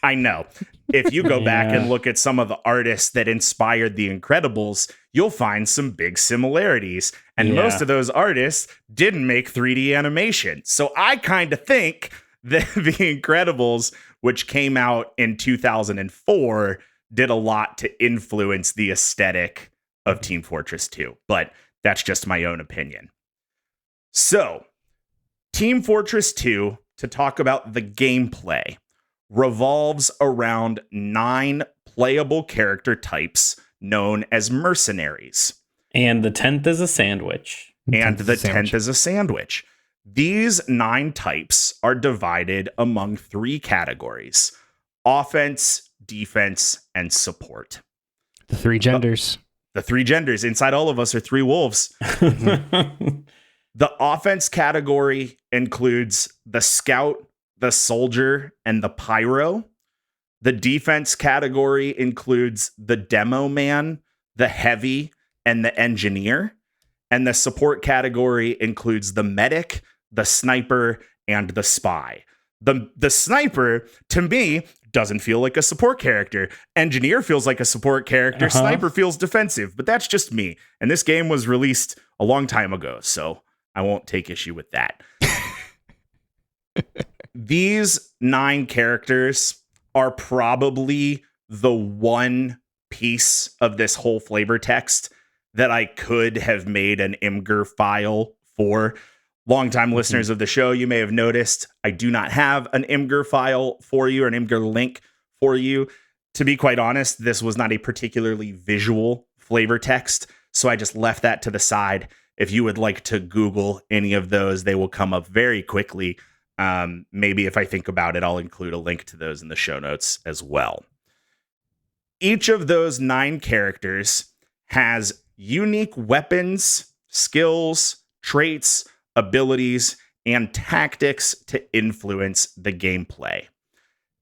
I know. If you go back and look at some of the artists that inspired The Incredibles, you'll find some big similarities. And most of those artists didn't make 3D animation. So I kind of think that The Incredibles, which came out in 2004, did a lot to influence the aesthetic of Team Fortress 2. But that's just my own opinion. So, Team Fortress 2, to talk about the gameplay, revolves around 9 playable character types known as mercenaries. And the 10th is a sandwich. And the 10th is a sandwich. These 9 types are divided among 3 categories: offense, defense, and support. The 3 genders. The 3 genders. Inside all of us are 3 wolves. The offense category includes the scout, the soldier, and the pyro. The defense category includes the demo man, the heavy, and the engineer. And the support category includes the medic, the sniper, and the spy. The sniper, to me, doesn't feel like a support character. Engineer feels like a support character. Sniper feels defensive, but that's just me. And this game was released a long time ago, so I won't take issue with that. These 9 characters are probably the one piece of this whole flavor text that I could have made an Imgur file for. Longtime listeners of the show, you may have noticed I do not have an Imgur file for you, or an Imgur link for you. To be quite honest, this was not a particularly visual flavor text, so I just left that to the side. If you would like to Google any of those, they will come up very quickly. Maybe if I think about it, I'll include a link to those in the show notes as well. Each of those 9 characters has unique weapons, skills, traits, abilities, and tactics to influence the gameplay.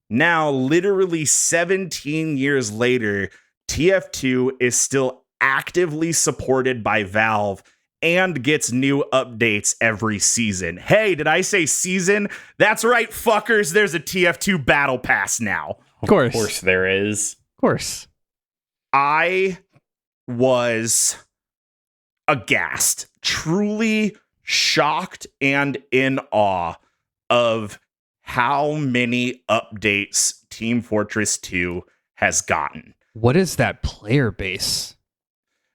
Now, literally 17 years later, TF2 is still actively supported by Valve and gets new updates every season. Hey, did I say season? That's right, fuckers. There's a TF2 battle pass now. Of course. Of course there is. Of course. I was aghast, truly shocked and in awe of how many updates Team Fortress 2 has gotten. What is that player base?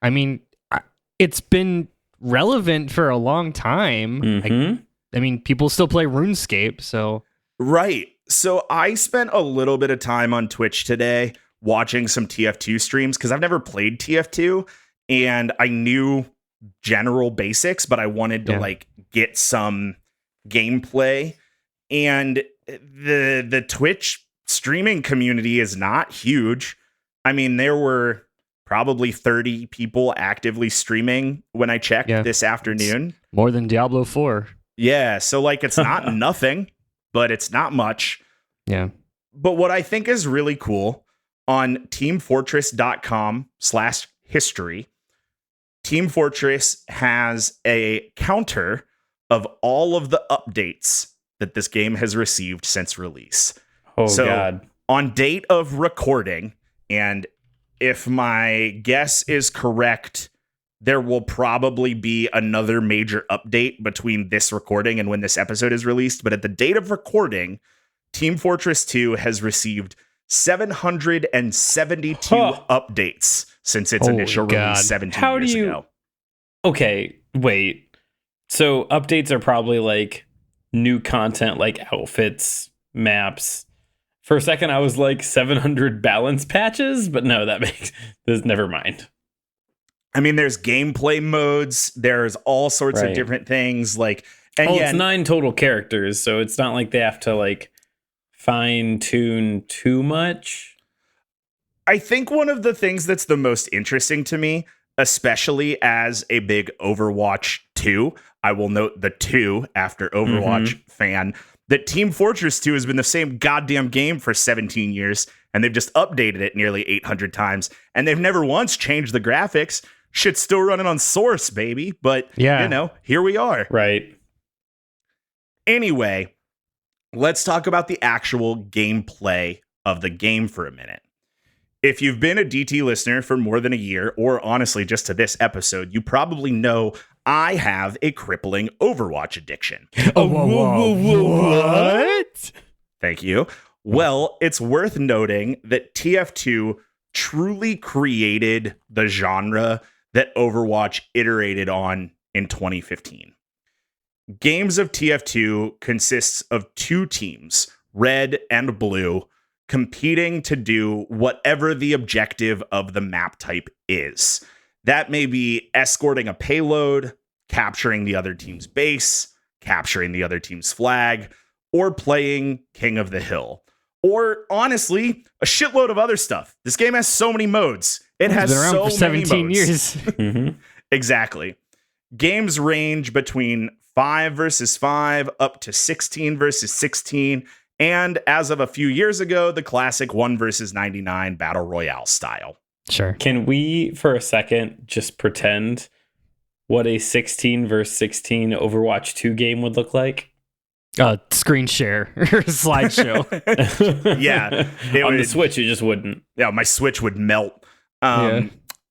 I mean, it's been relevant for a long time. I mean, people still play RuneScape, so... Right. So I spent a little bit of time on Twitch today watching some TF2 streams because I've never played TF2 and I knew general basics, but I wanted to like get some gameplay. And the Twitch streaming community is not huge. I mean, there were probably 30 people actively streaming when I checked this afternoon. It's more than Diablo 4. Yeah, so like it's not nothing, but it's not much. Yeah. But what I think is really cool on teamfortress.com/history, Team Fortress has a counter of all of the updates that this game has received since release. Oh, so, God. On date of recording, and if my guess is correct, there will probably be another major update between this recording and when this episode is released. But at the date of recording, Team Fortress 2 has received 772 updates since its initial release 17 years ago. Okay, wait. So updates are probably like new content, like outfits, maps. For a second, I was like 700 balance patches, but no, that makes this. Never mind. I mean, there's gameplay modes. There's all sorts of different things. Like, and it's 9 total characters, so it's not like they have to like fine tune too much. I think one of the things that's the most interesting to me, especially as a big Overwatch 2, I will note the 2 after Overwatch fan, that Team Fortress 2 has been the same goddamn game for 17 years, and they've just updated it nearly 800 times, and they've never once changed the graphics. Shit's still running on Source, baby, but, you know, here we are. Right. Anyway, let's talk about the actual gameplay of the game for a minute. If you've been a DT listener for more than a year, or honestly just to this episode, you probably know I have a crippling Overwatch addiction. What? Thank you. Well, it's worth noting that TF2 truly created the genre that Overwatch iterated on in 2015. Games of TF2 consists of 2 teams, red and blue, competing to do whatever the objective of the map type is. That may be escorting a payload, capturing the other team's base, capturing the other team's flag, or playing King of the Hill. Or, honestly, a shitload of other stuff. This game has so many modes. It has been around so for 17 many modes. years. Exactly. Games range between 5 versus 5 up to 16 versus 16. And as of a few years ago, the classic 1 versus 99 battle royale style. Sure. Can we, for a second, just pretend what a 16 versus 16 Overwatch 2 game would look like? Screen share or slideshow. Yeah. On the Switch, it just wouldn't. Yeah, my Switch would melt.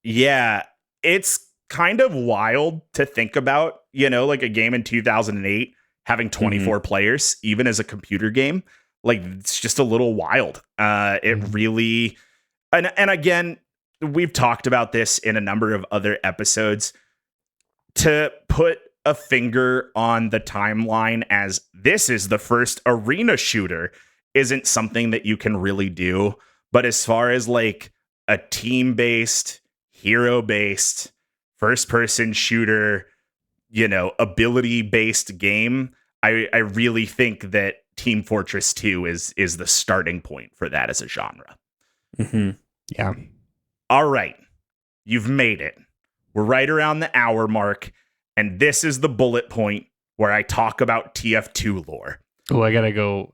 Yeah, it's kind of wild to think about, you know, like a game in 2008 having 24 players, even as a computer game. Like, it's just a little wild. It really... And again, we've talked about this in a number of other episodes. To put a finger on the timeline as this is the first arena shooter isn't something that you can really do. But as far as like a team-based, hero-based, first-person shooter, you know, ability-based game, I really think that Team Fortress 2 is the starting point for that as a genre. Yeah. All right. You've made it. We're right around the hour mark. And this is the bullet point where I talk about TF2 lore. Oh, I gotta go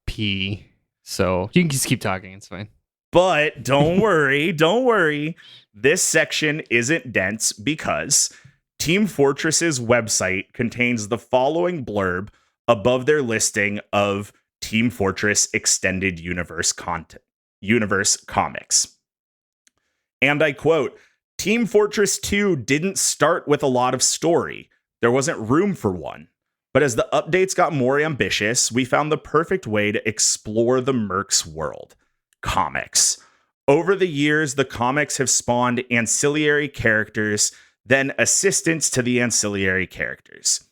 pee. So you can just keep talking. It's fine. But don't worry, don't worry. This section isn't dense because Team Fortress's website contains the following blurb above their listing of Team Fortress Extended Universe comics. And I quote, Team Fortress 2 didn't start with a lot of story. There wasn't room for one. But as the updates got more ambitious, we found the perfect way to explore the Mercs world. Comics. Over the years, the comics have spawned ancillary characters, then assistants to the ancillary characters.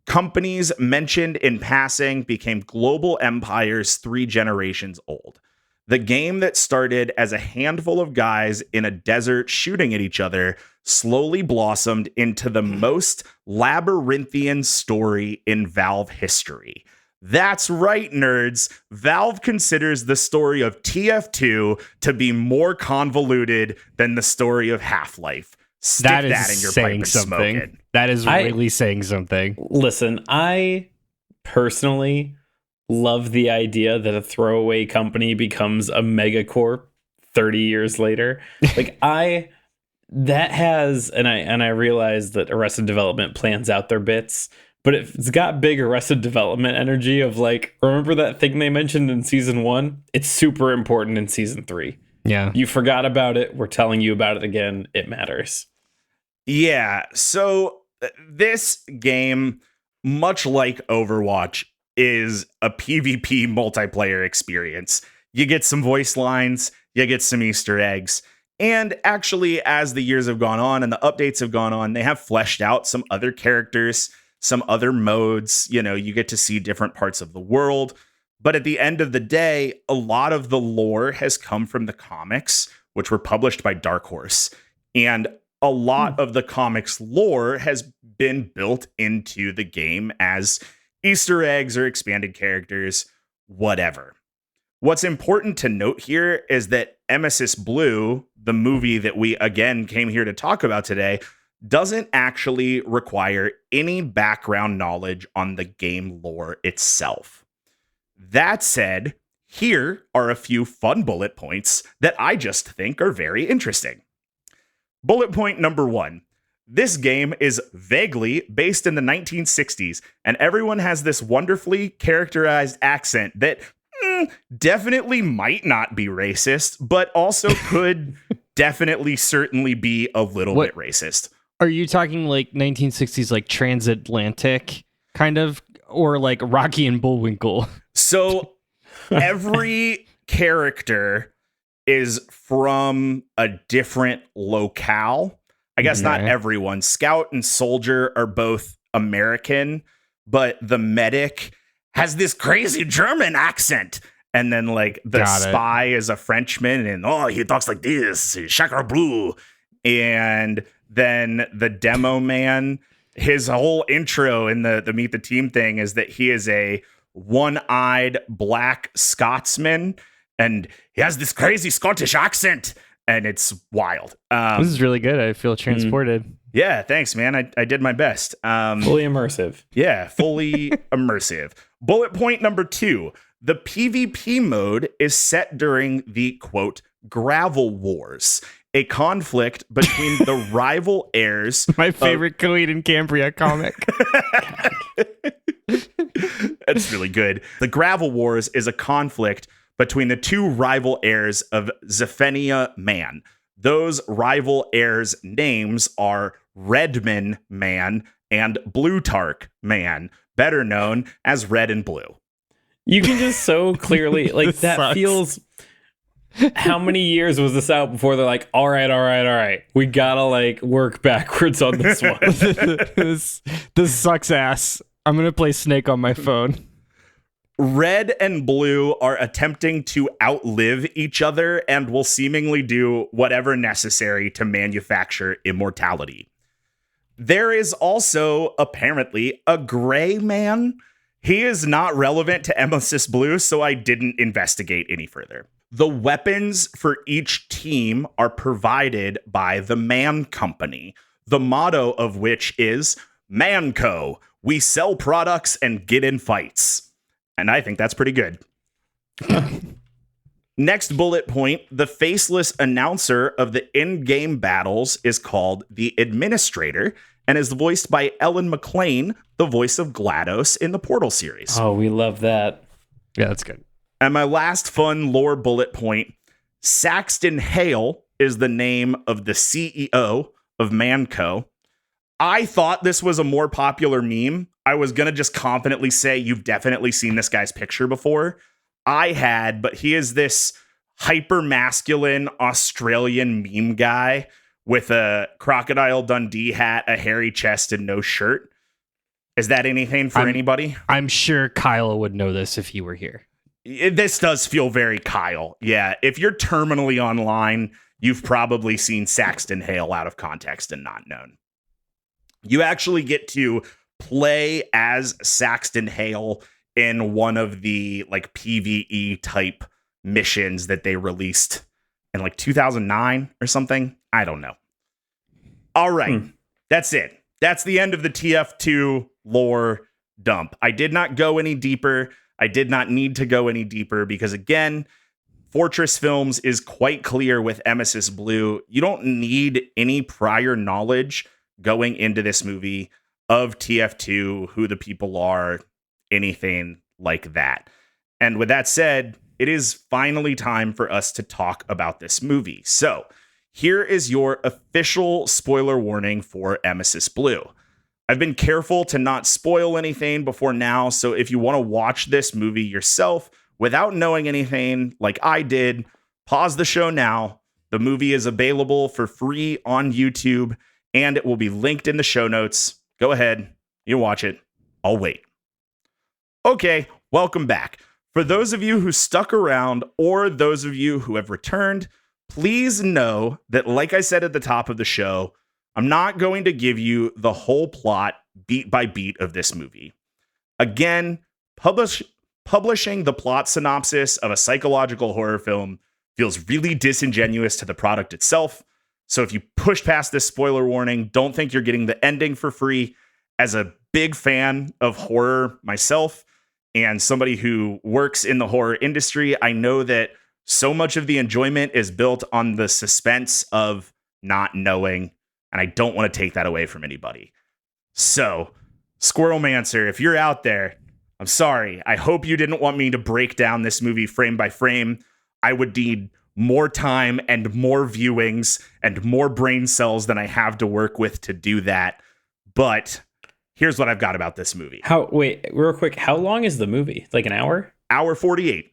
Companies mentioned in passing became global empires 3 generations old. The game that started as a handful of guys in a desert shooting at each other slowly blossomed into the most labyrinthian story in Valve history. That's right, nerds. Valve considers the story of TF2 to be more convoluted than the story of Half-Life. Stick that in your pipe and smoke it. That is really saying something. Listen, I personally love the idea that a throwaway company becomes a megacorp 30 years later. Like I realize that Arrested Development plans out their bits, but it's got big Arrested Development energy of like, remember that thing they mentioned in season 1? It's super important in season 3. Yeah. You forgot about it. We're telling you about it again. It matters. Yeah. So this game, much like Overwatch, is a PvP multiplayer experience. You get some voice lines, you get some Easter eggs. And actually, as the years have gone on and the updates have gone on, they have fleshed out some other characters, some other modes. You know, you get to see different parts of the world. But at the end of the day, a lot of the lore has come from the comics, which were published by Dark Horse. And a lot of the comics lore has been built into the game as Easter eggs or expanded characters, whatever. What's important to note here is that Emesis Blue, the movie that we again came here to talk about today, doesn't actually require any background knowledge on the game lore itself. That said, here are a few fun bullet points that I just think are very interesting. Bullet point number 1. This game is vaguely based in the 1960s, and everyone has this wonderfully characterized accent that definitely might not be racist, but also could definitely certainly be a little bit racist. Are you talking like 1960s, like transatlantic kind of, or like Rocky and Bullwinkle? So every character is from a different locale. I guess not everyone. Scout and Soldier are both American, but the medic has this crazy German accent. And then like the spy is a Frenchman and he talks like this, Chakra Blue. And then the demo man, his whole intro in the Meet the Team thing is that he is a one-eyed black Scotsman and he has this crazy Scottish accent. And it's wild. This is really good. I feel transported. Yeah, thanks, man. I did my best. Fully immersive. Yeah, fully immersive. Bullet point number 2. The PvP mode is set during the, quote, Gravel Wars, a conflict between the rival heirs. My favorite Coed and Cambria comic. That's really good. The Gravel Wars is a conflict between the two rival heirs of Zephania Man. Those rival heirs' names are Redman Man and Blutarch Man, better known as Red and Blue. You can just so clearly, like, that sucks. Feels... How many years was this out before they're like, all right, we gotta, like, work backwards on this one? This sucks ass. I'm gonna play Snake on my phone. Red and Blue are attempting to outlive each other and will seemingly do whatever necessary to manufacture immortality. There is also apparently a Gray Man. He is not relevant to Emesis Blue, so I didn't investigate any further. The weapons for each team are provided by the Man Company, the motto of which is Manco. We sell products and get in fights. And I think that's pretty good. Next bullet point, the faceless announcer of the in-game battles is called the Administrator and is voiced by Ellen McLean, the voice of GLaDOS in the Portal series. Oh, we love that. Yeah, that's good. And my last fun lore bullet point, Saxton Hale is the name of the CEO of Manco. I thought this was a more popular meme. I was going to just confidently say you've definitely seen this guy's picture before. I had, but he is this hyper masculine Australian meme guy with a Crocodile Dundee hat, a hairy chest, and no shirt. Is that anything for anybody? I'm sure Kyle would know this if he were here. This does feel very Kyle. Yeah, if you're terminally online, you've probably seen Saxton Hale out of context and not known. You actually get to play as Saxton Hale in one of the like PvE type missions that they released in like 2009 or something. I don't know. All right. That's it. That's the end of the TF2 lore dump. I did not go any deeper. I did not need to go any deeper because, again, Fortress Films is quite clear with Emesis Blue. You don't need any prior knowledge going into this movie of TF2, who the people are, anything like that. And with that said, it is finally time for us to talk about this movie. So here is your official spoiler warning for Emesis Blue. I've been careful to not spoil anything before now, so if you want to watch this movie yourself without knowing anything like I did, pause the show now. The movie is available for free on YouTube, and it will be linked in the show notes. Go ahead, you watch it. I'll wait. Okay, welcome back. For those of you who stuck around, or those of you who have returned, please know that, like I said at the top of the show, I'm not going to give you the whole plot beat by beat of this movie. Again, publishing the plot synopsis of a psychological horror film feels really disingenuous to the product itself. So if you push past this spoiler warning, don't think you're getting the ending for free. As a big fan of horror myself and somebody who works in the horror industry, I know that so much of the enjoyment is built on the suspense of not knowing. And I don't want to take that away from anybody. So, Squirrelmancer, if you're out there, I'm sorry. I hope you didn't want me to break down this movie frame by frame. I would need more time and more viewings and more brain cells than I have to work with to do that. But here's what I've got about this movie. Wait, real quick. How long is the movie? Like an hour? Hour 48.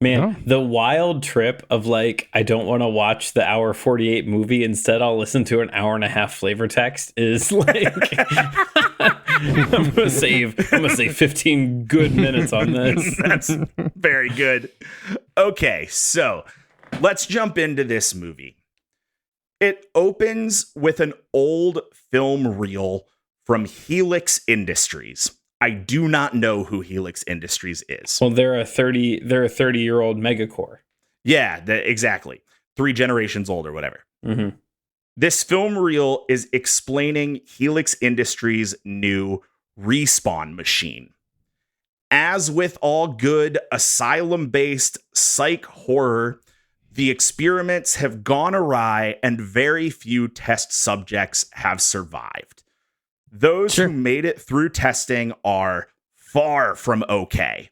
Man, the wild trip of like, I don't want to watch the hour 48 movie. Instead, I'll listen to an hour and a half flavor text is like, I'm going to save 15 good minutes on this. That's very good. Okay, so let's jump into this movie. It opens with an old film reel from Helix Industries. I do not know who Helix Industries is. Well, they're a 30-year-old megacore. Yeah, exactly. 3 generations old or whatever. Mm-hmm. This film reel is explaining Helix Industries' new respawn machine. As with all good asylum-based psych horror, the experiments have gone awry and very few test subjects have survived. Those who made it through testing are far from okay.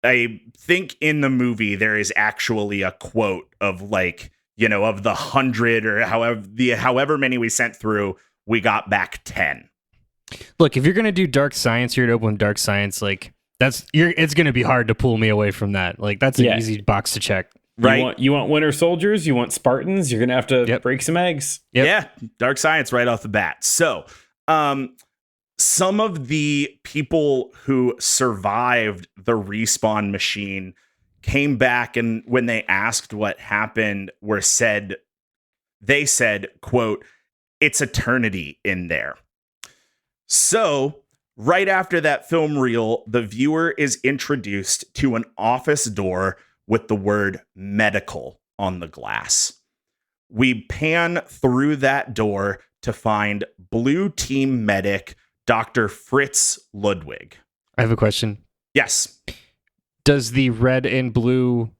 I think in the movie there is actually a quote of like, you know, of the 100 or however many we sent through, we got back 10. Look, if you're gonna do dark science, you're gonna open dark science. Like it's gonna be hard to pull me away from that. Like that's an easy box to check. Right? You want Winter Soldiers? You want Spartans? You're gonna have to break some eggs. Yep. Yeah, dark science right off the bat. So. Some of the people who survived the respawn machine came back, and when they asked what happened, they said, quote, "It's eternity in there." So right after that film reel, the viewer is introduced to an office door with the word medical on the glass. We pan through that door to find Blue Team medic Dr. Fritz Ludwig. I have a question. Yes. Does the red and blue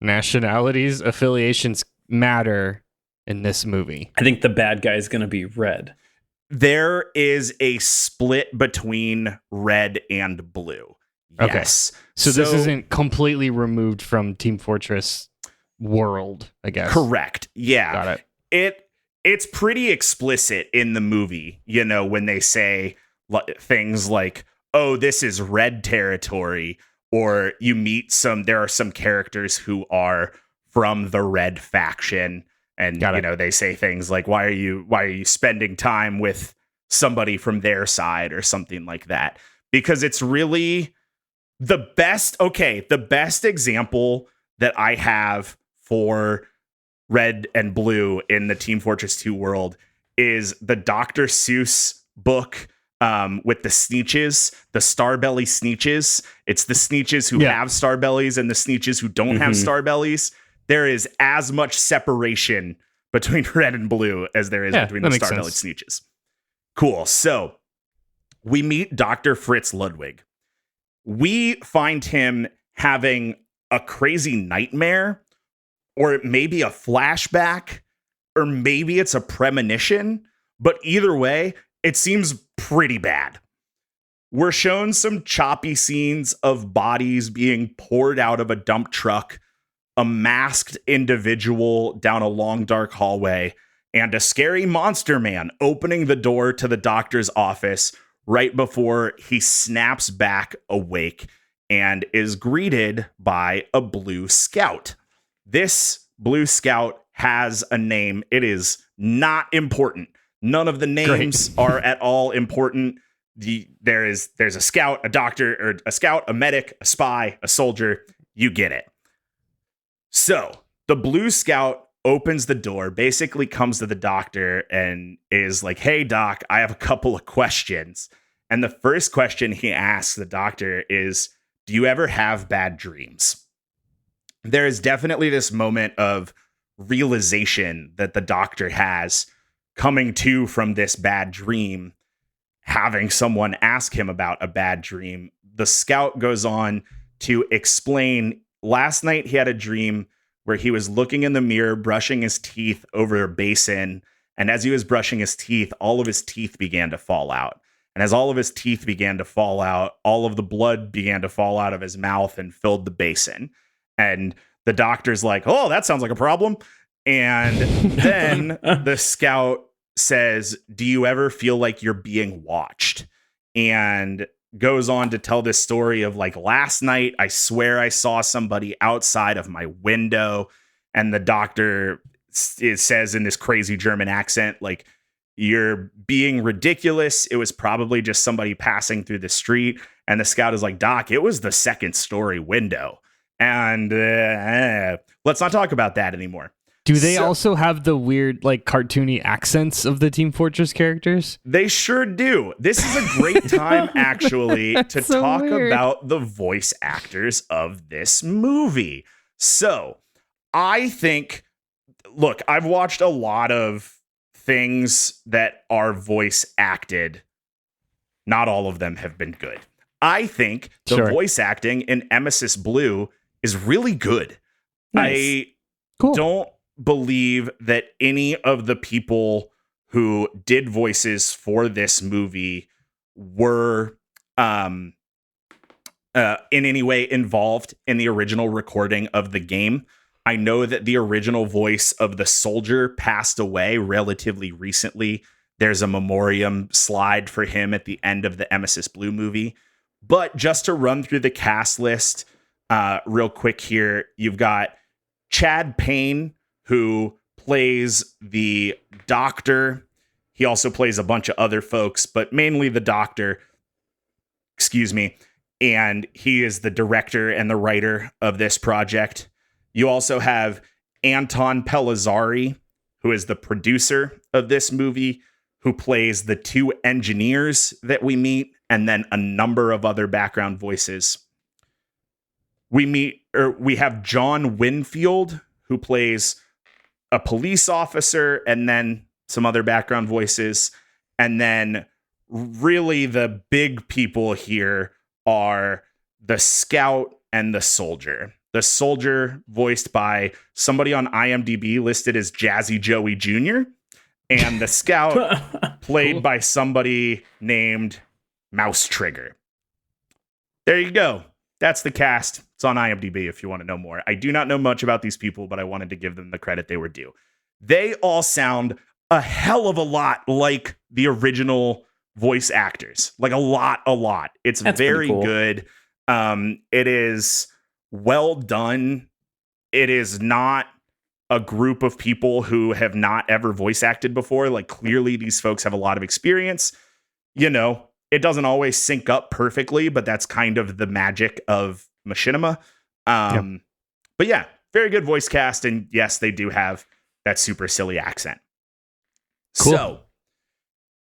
nationalities affiliations matter in this movie? I think the bad guy is going to be red. There is a split between red and blue. Yes. Okay. So this isn't completely removed from Team Fortress world, I guess. Correct. Yeah. Got it. It's pretty explicit in the movie, you know, when they say things like, oh, this is red territory, or you meet there are some characters who are from the red faction. And, you know, they say things like, why are you spending time with somebody from their side or something like that? Because it's really The best example that I have for Red and Blue in the Team Fortress 2 world is the Dr. Seuss book with the Sneetches, the Starbelly Sneetches. It's the Sneetches who have Starbellies and the Sneetches who don't have Starbellies. There is as much separation between Red and Blue as there is between the Starbellied Sneetches. Cool. So we meet Dr. Fritz Ludwig. We find him having a crazy nightmare, or it may be a flashback, or maybe it's a premonition, but either way, it seems pretty bad. We're shown some choppy scenes of bodies being poured out of a dump truck, a masked individual down a long dark hallway, and a scary monster man opening the door to the doctor's office right before he snaps back awake and is greeted by a blue scout. This blue scout has a name. It is not important. None of the names are at all important. There's a scout, a doctor, or a scout, a medic, a spy, a soldier. You get it. So the blue scout opens the door, basically comes to the doctor and is like, "Hey, doc, I have a couple of questions." And the first question he asks the doctor is, "Do you ever have bad dreams?" There is definitely this moment of realization that the doctor has coming to from this bad dream, having someone ask him about a bad dream. The scout goes on to explain, last night he had a dream where he was looking in the mirror, brushing his teeth over a basin. And as he was brushing his teeth, all of his teeth began to fall out. And as all of his teeth began to fall out, all of the blood began to fall out of his mouth and filled the basin. And the doctor's like, "Oh, that sounds like a problem." And then the scout says, "Do you ever feel like you're being watched?" And goes on to tell this story of like, "Last night, I swear I saw somebody outside of my window." And the doctor says in this crazy German accent, like, "You're being ridiculous. It was probably just somebody passing through the street." And the scout is like, "Doc, it was the second story window." And let's not talk about that anymore. Do they also have the weird, like, cartoony accents of the Team Fortress characters? They sure do. This is a great time, actually, to so talk weird. about the voice actors of this movie. So, I think, look, I've watched a lot of things that are voice acted. Not all of them have been good. I think the voice acting in Emesis Blue is really good. Nice. Don't believe that any of the people who did voices for this movie were in any way involved in the original recording of the game. I know that the original voice of the soldier passed away relatively recently. There's a memoriam slide for him at the end of the Emesis Blue movie. But just to run through the cast list real quick here, you've got Chad Payne, who plays the doctor. He also plays a bunch of other folks, but mainly the doctor. Excuse me. And he is the director and the writer of this project. You also have Anton Pellizzari, who is the producer of this movie, who plays the two engineers that we meet, and then a number of other background voices. We have John Winfield, who plays a police officer, and then some other background voices. And then really the big people here are the scout and the soldier. The soldier voiced by somebody on IMDb listed as Jazzy Joey Jr. And the scout played by somebody named Mouse Trigger. There you go. That's the cast. It's on IMDb if you want to know more. I do not know much about these people, but I wanted to give them the credit they were due. They all sound a hell of a lot like the original voice actors. Like a lot. It's That's very cool. good. It is well done. It is not a group of people who have not ever voice acted before. Like, clearly these folks have a lot of experience. You know, It doesn't always sync up perfectly, but that's kind of the magic of machinima. But yeah, very good voice cast. And yes, they do have that super silly accent. Cool. So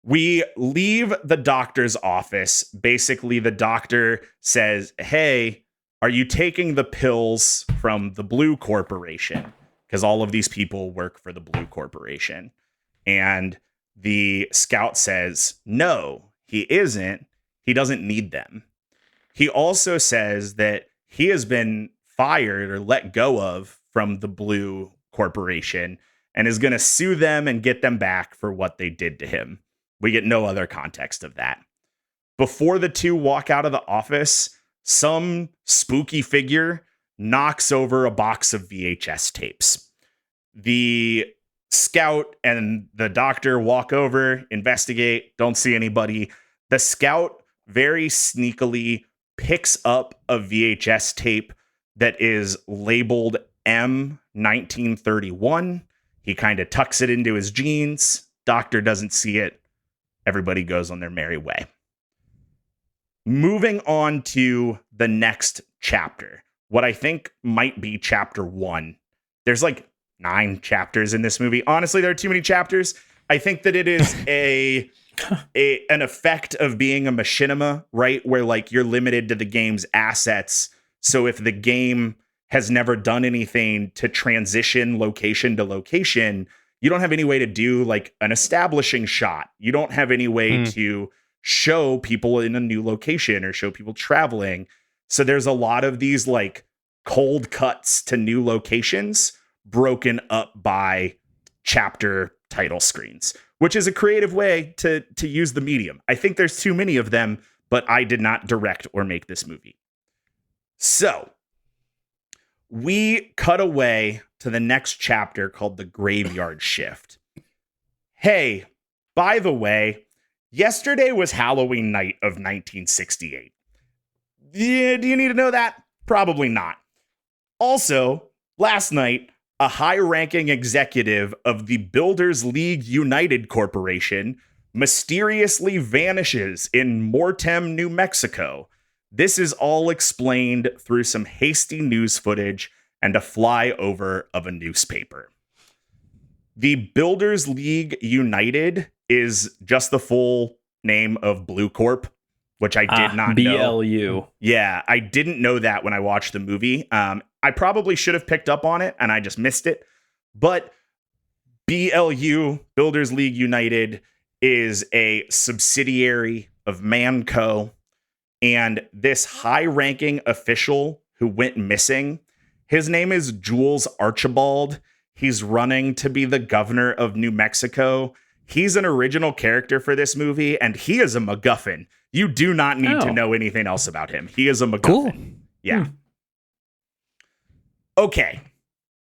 we leave the doctor's office. Basically, the doctor says, hey, are you taking the pills from the Blue Corporation? Because all of these people work for the Blue Corporation. And the scout says, no, he isn't. He doesn't need them. He also says that he has been fired or let go of from the Blue Corporation and is going to sue them and get them back for what they did to him. We get no other context of that. Before the two walk out of the office, some spooky figure knocks over a box of VHS tapes. The scout and the doctor walk over, investigate, don't see anybody. The scout very sneakily picks up a VHS tape that is labeled M1931. He kind of tucks it into his jeans. Doctor doesn't see it. Everybody goes on their merry way. Moving on to the next chapter, what I think might be chapter 1. There's like 9 chapters in this movie. Honestly, there are too many chapters. I think that it is an effect of being a machinima, right? Where like you're limited to the game's assets. So if the game has never done anything to transition location to location, you don't have any way to do like an establishing shot. You don't have any way to show people in a new location or show people traveling. So there's a lot of these like cold cuts to new locations broken up by chapter title screens, which is a creative way to use the medium. I think there's too many of them, but I did not direct or make this movie. So we cut away to the next chapter called The Graveyard Shift. Hey, by the way, yesterday was Halloween night of 1968. Yeah, do you need to know that? Probably not. Also, last night, a high-ranking executive of the Builders League United Corporation mysteriously vanishes in Mortem, New Mexico. This is all explained through some hasty news footage and a flyover of a newspaper. The Builders League United is just the full name of Blue Corp, which I did not know. BLU. Yeah, I didn't know that when I watched the movie. I probably should have picked up on it, and I just missed it. But BLU, Builders League United, is a subsidiary of Manco. And this high-ranking official who went missing, his name is Jules Archibald. He's running to be the governor of New Mexico. He's an original character for this movie, and he is a MacGuffin. You do not need to know anything else about him. He is a MacGuffin. Cool. Yeah. Okay.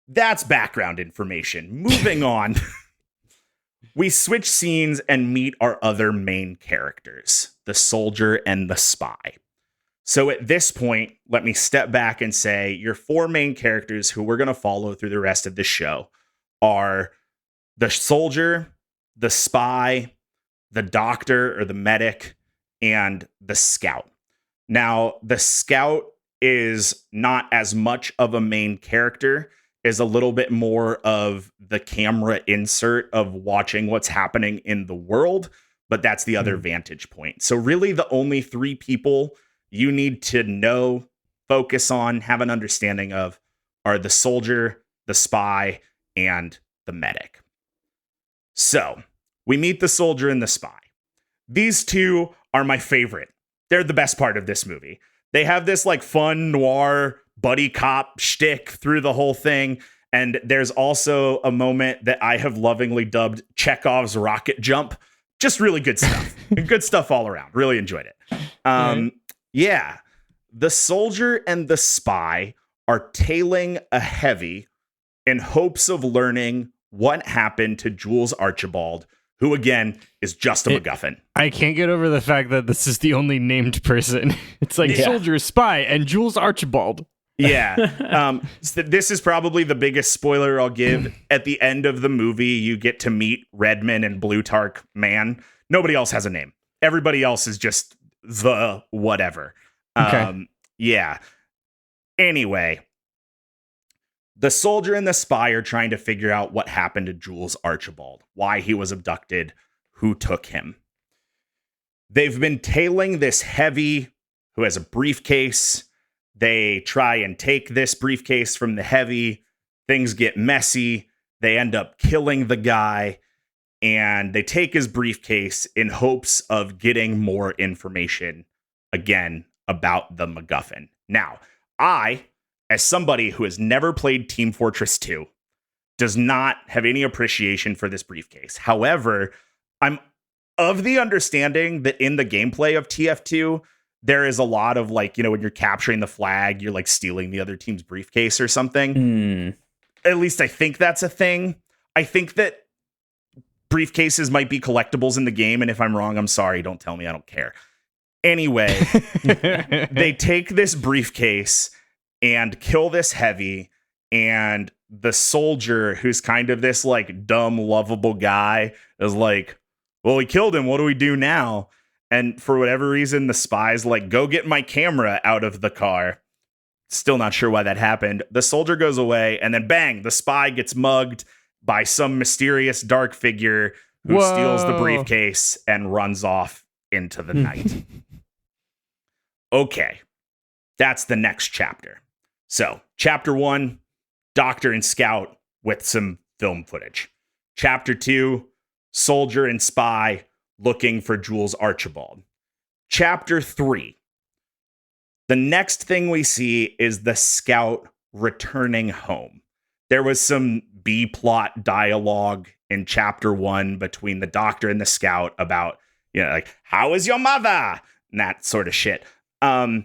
That's background information. Moving on. We switch scenes and meet our other main characters, the soldier and the spy. So at this point, let me step back and say your 4 main characters who we're going to follow through the rest of the show are the soldier, the spy, the doctor or the medic, and the scout. Now, the scout is not as much of a main character, is a little bit more of the camera insert of watching what's happening in the world, but that's the other vantage point. So really the only 3 people you need to know, focus on, have an understanding of are the soldier, the spy, and the medic. So we meet the soldier and the spy. These 2 are my favorite. They're the best part of this movie. They have this like fun noir buddy cop shtick through the whole thing. And there's also a moment that I have lovingly dubbed Chekhov's rocket jump. Just really good stuff. Good stuff all around. Really enjoyed it. Yeah. The soldier and the spy are tailing a heavy in hopes of learning what happened to Jules Archibald, who again is just a MacGuffin. I can't get over the fact that this is the only named person. It's like soldier, spy, and Jules Archibald. Yeah. So this is probably the biggest spoiler I'll give. At the end of the movie, you get to meet Redman and Blutarch Man. Nobody else has a name. Everybody else is just the whatever. Okay. Yeah. Anyway, the soldier and the spy are trying to figure out what happened to Jules Archibald, why he was abducted, who took him. They've been tailing this heavy who has a briefcase. They try and take this briefcase from the heavy. Things get messy. They end up killing the guy, and they take his briefcase in hopes of getting more information again about the MacGuffin. Now, I, as somebody who has never played Team Fortress 2, does not have any appreciation for this briefcase. However, I'm of the understanding that in the gameplay of TF2, there is a lot of like, you know, when you're capturing the flag, you're like stealing the other team's briefcase or something. At least I think that's a thing. I think that briefcases might be collectibles in the game. And if I'm wrong, I'm sorry. Don't tell me. I don't care. Anyway, they take this briefcase and kill this heavy. And the soldier, who's kind of this like dumb, lovable guy, is like, well, we killed him. What do we do now? And for whatever reason, the spy's like, go get my camera out of the car. Still not sure why that happened. The soldier goes away, and then bang, the spy gets mugged by some mysterious dark figure who steals the briefcase and runs off into the night. Okay, that's the next chapter. So, chapter 1, Doctor and Scout with some film footage. Chapter 2, Soldier and Spy looking for Jules Archibald. Chapter 3. The next thing we see is the Scout returning home. There was some B-plot dialogue in Chapter 1 between the Doctor and the Scout about, you know, like, how is your mother? And that sort of shit. I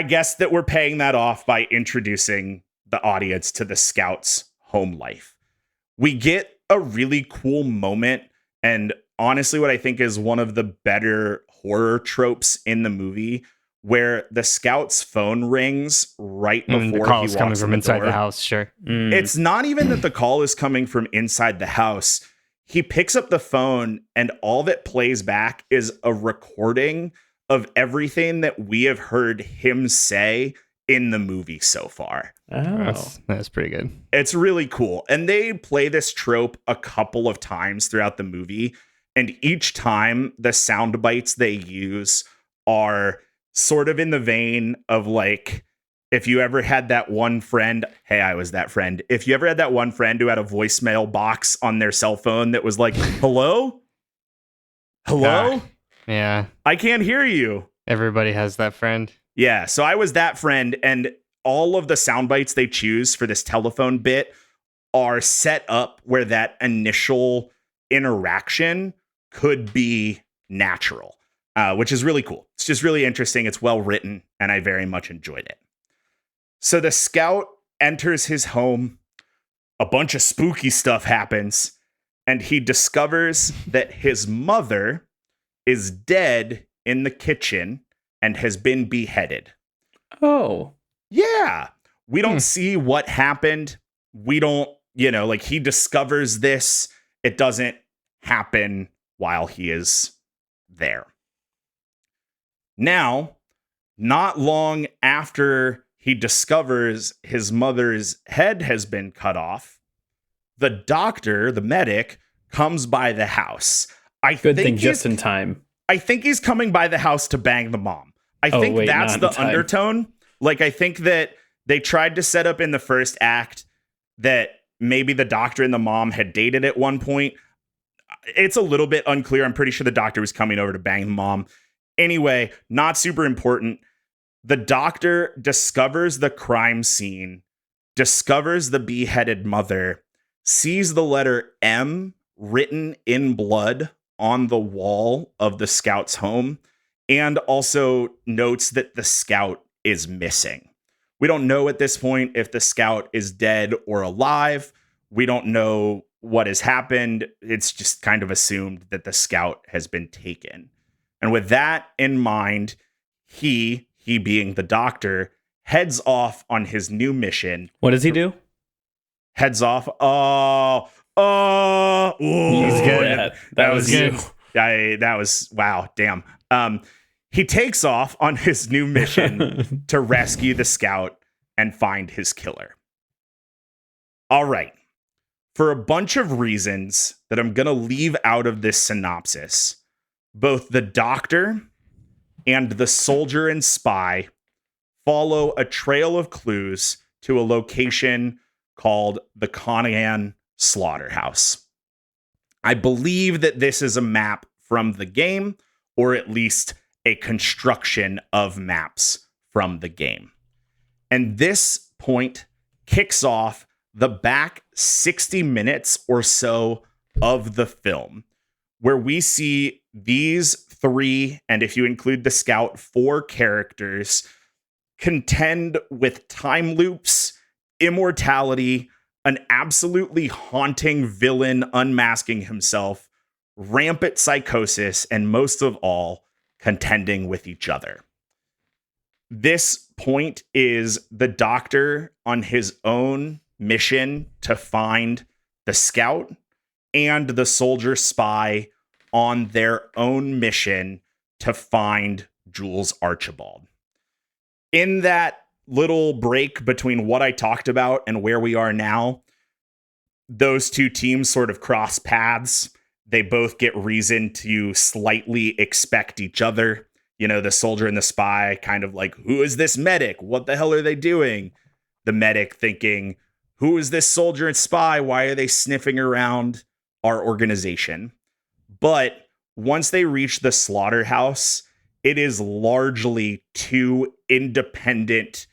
guess that we're paying that off by introducing the audience to the Scout's home life. We get a really cool moment, and honestly, what I think is one of the better horror tropes in the movie, where the Scout's phone rings right before the call he is walks coming from inside door. the house. Sure. It's not even that the call is coming from inside the house. He picks up the phone, and all that plays back is a recording of everything that we have heard him say in the movie so far. That's pretty good. It's really cool. And they play this trope a couple of times throughout the movie. And each time the sound bites they use are sort of in the vein of like, if you ever had that one friend, hey, I was that friend. If you ever had that one friend who had a voicemail box on their cell phone that was like, hello? Hello? Yeah. I can't hear you. Everybody has that friend. Yeah. So I was that friend, and all of the sound bites they choose for this telephone bit are set up where that initial interaction could be natural, which is really cool. It's just really interesting. It's well written, and I very much enjoyed it. So the Scout enters his home. A bunch of spooky stuff happens, and he discovers that his mother is dead in the kitchen and has been beheaded. Oh. Yeah. We don't see what happened. We don't, like he discovers this. It doesn't happen while he is there. Now, not long after he discovers his mother's head has been cut off, the doctor, the medic, comes by the house. Good thing just in time. I think he's coming by the house to bang the mom. I think that's the undertone. Like, I think that they tried to set up in the first act that maybe the doctor and the mom had dated at one point. It's a little bit unclear. I'm pretty sure the doctor was coming over to bang the mom. Anyway, not super important. The doctor discovers the crime scene, discovers the beheaded mother, sees the letter M written in blood on the wall of the Scout's home, and also notes that the Scout is missing. We don't know at this point if the Scout is dead or alive. We don't know what has happened. It's just kind of assumed that the Scout has been taken. And with that in mind, he being the doctor, heads off on his new mission. What does he do? Heads off. He's good. That was you. That was, wow, damn. He takes off on his new mission to rescue the scout and find his killer. All right. For a bunch of reasons that I'm going to leave out of this synopsis, both the doctor and the soldier and spy follow a trail of clues to a location called the Conahan Slaughterhouse. I believe that this is a map from the game, or at least a construction of maps from the game. And this point kicks off the back 60 minutes or so of the film, where we see these 3, and if you include the scout, 4 characters contend with time loops, immortality, an absolutely haunting villain unmasking himself, rampant psychosis, and most of all, contending with each other. This point is the doctor on his own mission to find the scout, and the soldier spy on their own mission to find Jules Archibald. In that little break between what I talked about and where we are now, those two teams sort of cross paths. They both get reason to slightly expect each other. You know, the soldier and the spy kind of like, who is this medic? What the hell are they doing? The medic thinking, who is this soldier and spy? Why are they sniffing around our organization? But once they reach the slaughterhouse, it is largely two independent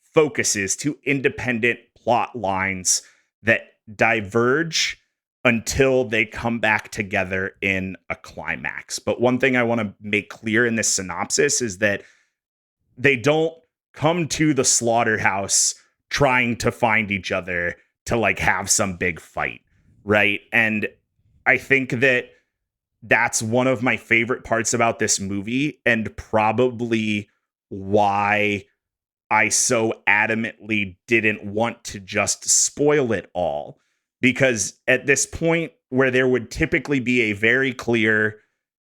focuses, two independent plot lines that diverge until they come back together in a climax. But one thing I want to make clear in this synopsis is that they don't come to the slaughterhouse trying to find each other to have some big fight, right? And I think that that's one of my favorite parts about this movie, and probably why I so adamantly didn't want to just spoil it all. Because at this point where there would typically be a very clear,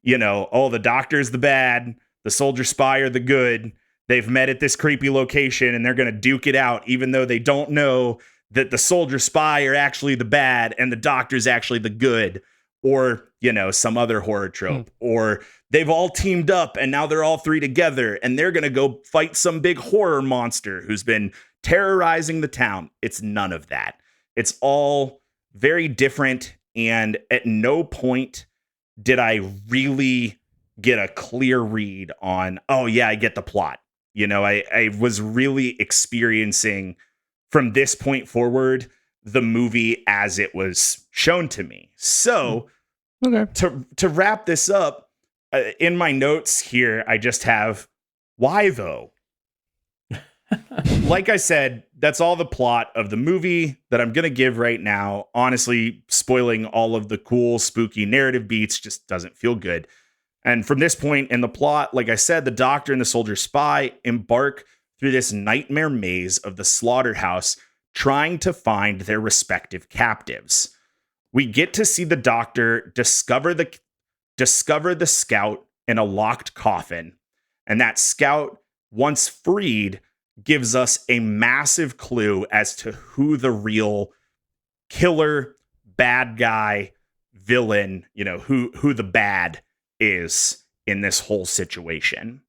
the doctor's the bad, the soldier spy are the good, they've met at this creepy location and they're going to duke it out, even though they don't know that the soldier spy are actually the bad and the doctor's actually the good, or, some other horror trope, or they've all teamed up and now they're all 3 together and they're going to go fight some big horror monster who's been terrorizing the town. It's none of that. It's all very different, and at no point did I really get a clear read on, oh yeah, I get the plot. I was really experiencing from this point forward the movie as it was shown to me. So to wrap this up, in my notes here, I just have, why though? Like I said, that's all the plot of the movie that I'm going to give right now. Honestly, spoiling all of the cool, spooky narrative beats just doesn't feel good. And from this point in the plot, like I said, the doctor and the soldier spy embark through this nightmare maze of the slaughterhouse, trying to find their respective captives. We get to see the doctor discover the scout in a locked coffin. And that scout, once freed, gives us a massive clue as to who the real killer, bad guy, villain, who the bad is in this whole situation.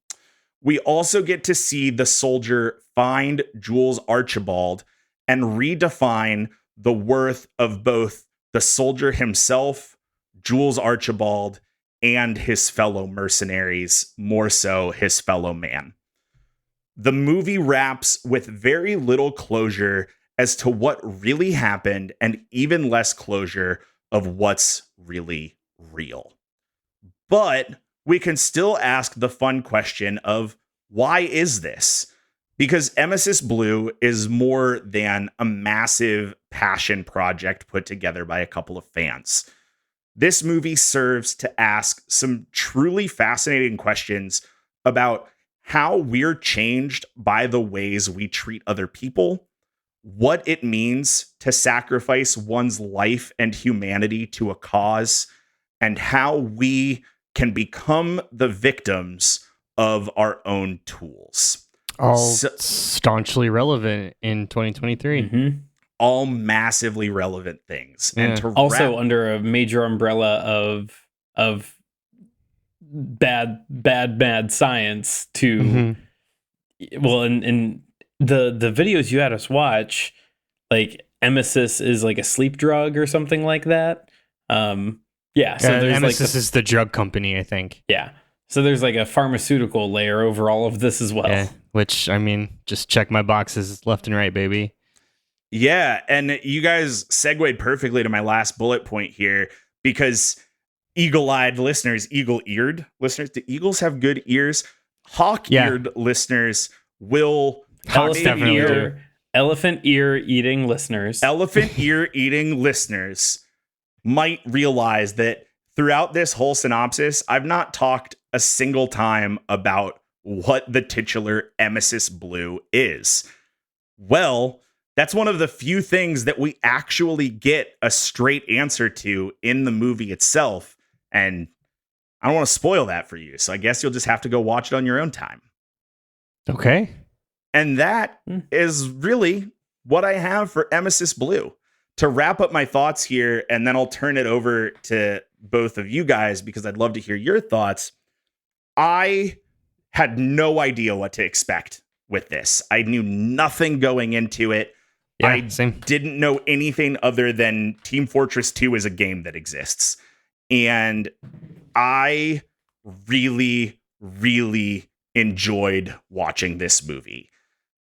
We also get to see the soldier find Jules Archibald and redefine the worth of both the soldier himself, Jules Archibald, and his fellow mercenaries, more so his fellow man. The movie wraps with very little closure as to what really happened, and even less closure of what's really real. But we can still ask the fun question of, why is this? Because Emesis Blue is more than a massive passion project put together by a couple of fans. This movie serves to ask some truly fascinating questions about how we're changed by the ways we treat other people, what it means to sacrifice one's life and humanity to a cause, and how we can become the victims of our own tools. All staunchly relevant in 2023. Mm-hmm. All massively relevant things. Yeah. And to also under a major umbrella of bad science to well, in the videos you had us watch, like Emesis is like a sleep drug or something like that. So there's Emesis is the drug company, I think. Yeah. So there's like a pharmaceutical layer over all of this as well. Yeah, which, I mean, just check my boxes left and right, baby. Yeah, and you guys segued perfectly to my last bullet point here, because eagle-eyed listeners, eagle-eared listeners, do eagles have good ears? Hawk-eared listeners will... Elephant ear eating listeners. Elephant ear eating listeners might realize that throughout this whole synopsis, I've not talked a single time about what the titular Emesis Blue is. Well, that's one of the few things that we actually get a straight answer to in the movie itself. And I don't want to spoil that for you, so I guess you'll just have to go watch it on your own time. Okay. And that is really what I have for Emesis Blue. To wrap up my thoughts here, and then I'll turn it over to both of you guys because I'd love to hear your thoughts. I had no idea what to expect with this. I knew nothing going into it. Yeah, same. Didn't know anything other than Team Fortress 2 is a game that exists. And I really, really enjoyed watching this movie.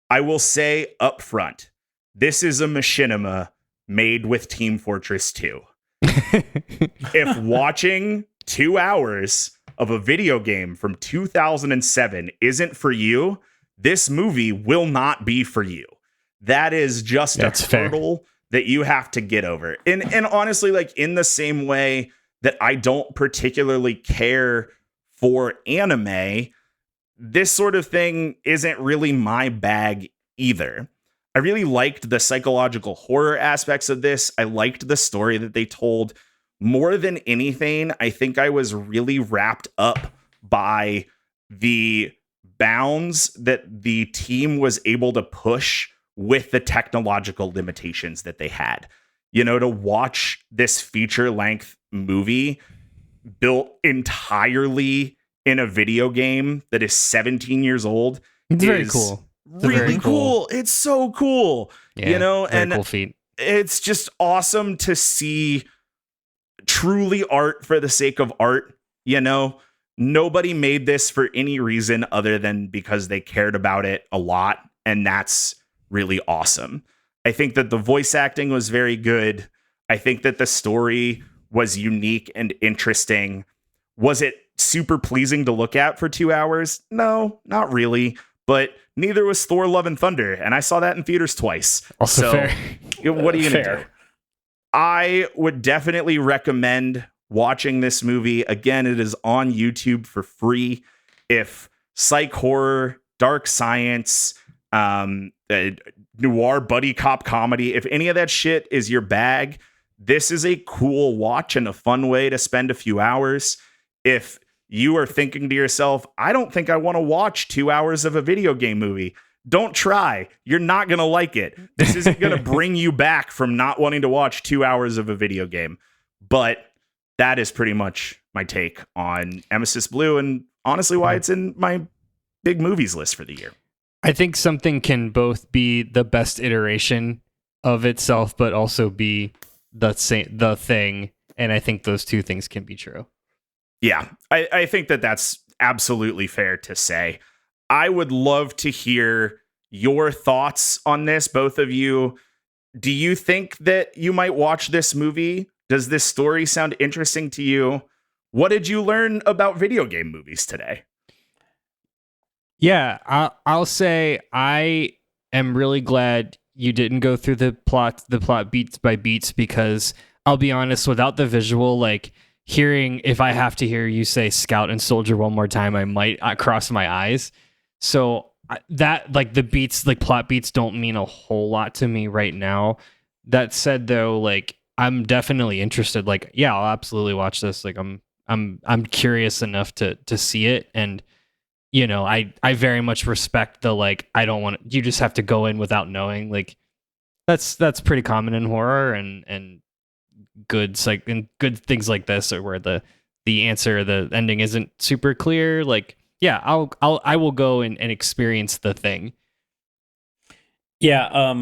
I will say up front, this is a machinima made with Team Fortress 2. If watching 2 hours of a video game from 2007 isn't for you, this movie will not be for you. That is just a hurdle that you have to get over. And honestly, like in the same way that I don't particularly care for anime, this sort of thing isn't really my bag either. I really liked the psychological horror aspects of this. I liked the story that they told. More than anything, I think I was really wrapped up by the bounds that the team was able to push with the technological limitations that they had. You know, to watch this feature-length movie built entirely in a video game that is 17 years old it's very cool. Really cool. It's so cool. Yeah, you know, very and cool feat. It's just awesome to see truly art for the sake of art. You know, nobody made this for any reason other than because they cared about it a lot. And that's really awesome. I think that the voice acting was very good. I think that the story was unique and interesting. Was it super pleasing to look at for 2 hours? No, not really. But neither was Thor: Love and Thunder, and I saw that in theaters twice. Also so, fair. What are you going to do? I would definitely recommend watching this movie. Again, it is on YouTube for free. If psych horror, dark science, noir buddy cop comedy, if any of that shit is your bag, this is a cool watch and a fun way to spend a few hours. If you are thinking to yourself, I don't think I want to watch 2 hours of a video game movie, don't try. You're not going to like it. This isn't going to bring you back from not wanting to watch 2 hours of a video game. But that is pretty much my take on Emesis Blue, and honestly why it's in my big movies list for the year. I think something can both be the best iteration of itself, but also be the thing. And I think those two things can be true. Yeah, I think that that's absolutely fair to say. I would love to hear your thoughts on this, both of you. Do you think that you might watch this movie? Does this story sound interesting to you? What did you learn about video game movies today? Yeah, I'll say I am really glad you didn't go through the plot beats by beats, because I'll be honest, without the visual, like hearing, if I have to hear you say Scout and Soldier one more time, I might cross my eyes. So that, like, the beats, like plot beats, don't mean a whole lot to me right now. That said, though, like I'm definitely interested. Like, yeah, I'll absolutely watch this. Like, I'm curious enough to see it, and you know, I very much respect the like. I don't want you just have to go in without knowing. Like, that's pretty common in horror, and good things like this, or where the answer, the ending isn't super clear. Like, yeah, I will go and experience the thing. Yeah,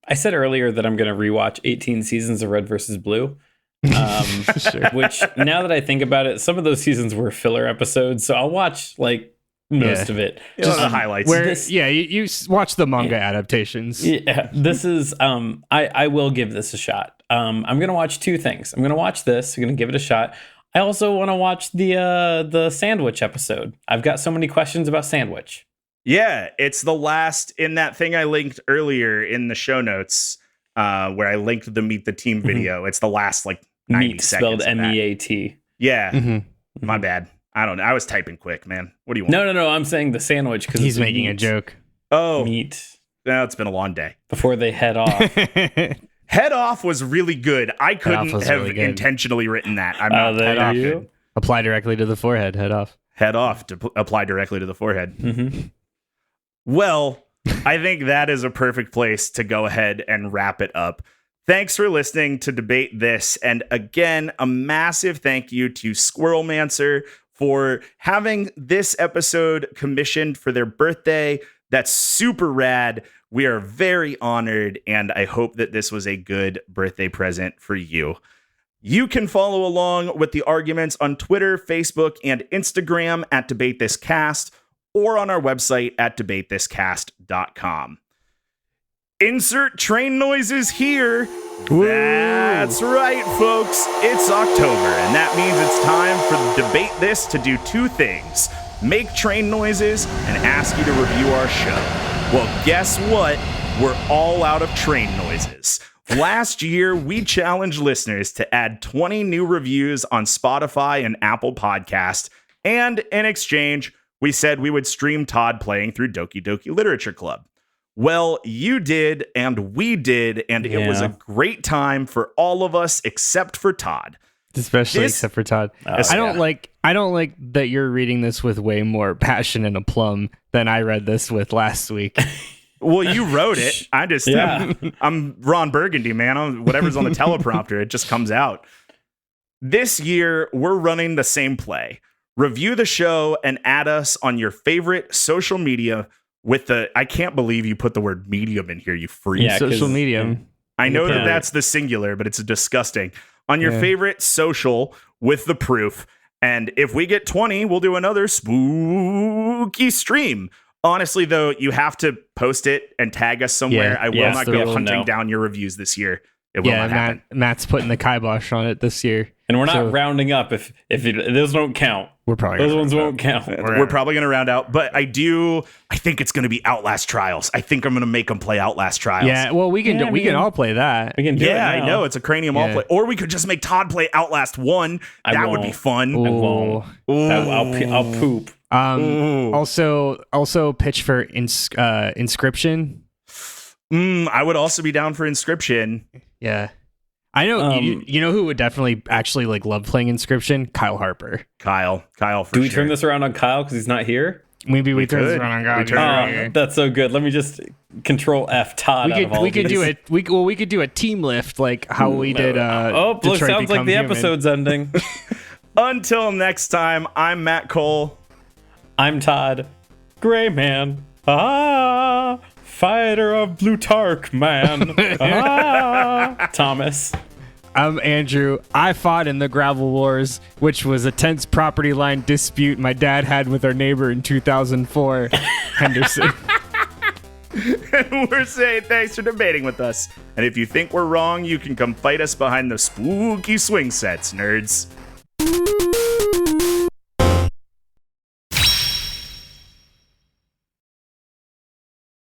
I said earlier that I'm going to rewatch 18 seasons of Red versus Blue. Sure. Which, now that I think about it, some of those seasons were filler episodes, so I'll watch like most of it. Just the highlights. You watch the manga adaptations. Yeah, this is I will give this a shot. I'm going to watch two things. I'm going to watch this. I'm going to give it a shot. I also want to watch the Sandwich episode. I've got so many questions about Sandwich. Yeah, it's the last in that thing I linked earlier in the show notes, where I linked the Meet the Team video. It's the last like 90 Meat seconds. Spelled MEAT. Yeah, my bad. I don't know. I was typing quick, man. What do you want? No. I'm saying the sandwich because he's making a joke. Oh, meat. No, it's been a long day. Before they head off. Head off was really good. I couldn't have really intentionally written that. I'm not head off. Good. Apply directly to the forehead. Head off. Head off to apply directly to the forehead. Mm-hmm. Well, I think that is a perfect place to go ahead and wrap it up. Thanks for listening to Debate This. And again, a massive thank you to Squirrelmancer for having this episode commissioned for their birthday. That's super rad. We are very honored, and I hope that this was a good birthday present for you. You can follow along with the arguments on Twitter, Facebook, and Instagram at DebateThisCast, or on our website at debatethiscast.com. Insert train noises here. Woo. That's right, folks. It's October, and that means it's time for Debate This to do two things: make train noises and ask you to review our show. Well, guess what? We're all out of train noises. Last year, we challenged listeners to add 20 new reviews on Spotify and Apple Podcast, and in exchange, we said we would stream Todd playing through Doki Doki Literature Club. Well, you did, and we did, and it was a great time for all of us except for Todd. Especially except for Todd. I don't like that you're reading this with way more passion and aplomb than I read this with last week. Well, you wrote it. I just I'm Ron Burgundy, man. Whatever's on the teleprompter, it just comes out. This year, we're running the same play. Review the show and add us on your favorite social media with the, I can't believe you put the word medium in here, you freak. Yeah, social medium. I know that that's the singular, but it's disgusting. On your favorite social with the proof. And if we get 20, we'll do another spooky stream. Honestly, though, you have to post it and tag us somewhere. Yeah, I will not go hunting down your reviews this year. It will not happen. Matt's putting the kibosh on it this year. And we're not rounding up if those don't count. We're probably those ones won't count. We're probably going to round out, but I think it's going to be Outlast Trials. I think I'm going to make them play Outlast Trials. Yeah, well, we can all play that. We can do it now. I know it's a cranium all play, or we could just make Todd play Outlast 1. That would be fun. I won't. I'll poop. Also pitch for Inscription. I would also be down for Inscription. Yeah. I know you know who would definitely actually like love playing Inscription? Kyle Harper. Kyle for Do we turn this around on Kyle because he's not here? Maybe we turn this around on Kyle. That's so good. Let me just Control F Todd. We could do a team lift like how we did. Detroit sounds like the episode's ending. Until next time, I'm Matt Cole. I'm Todd. Gray Man. Fighter of Plutarch, man. Thomas. I'm Andrew. I fought in the Gravel Wars, which was a tense property line dispute my dad had with our neighbor in 2004, Henderson. And we're saying thanks for debating with us. And if you think we're wrong, you can come fight us behind the spooky swing sets, nerds.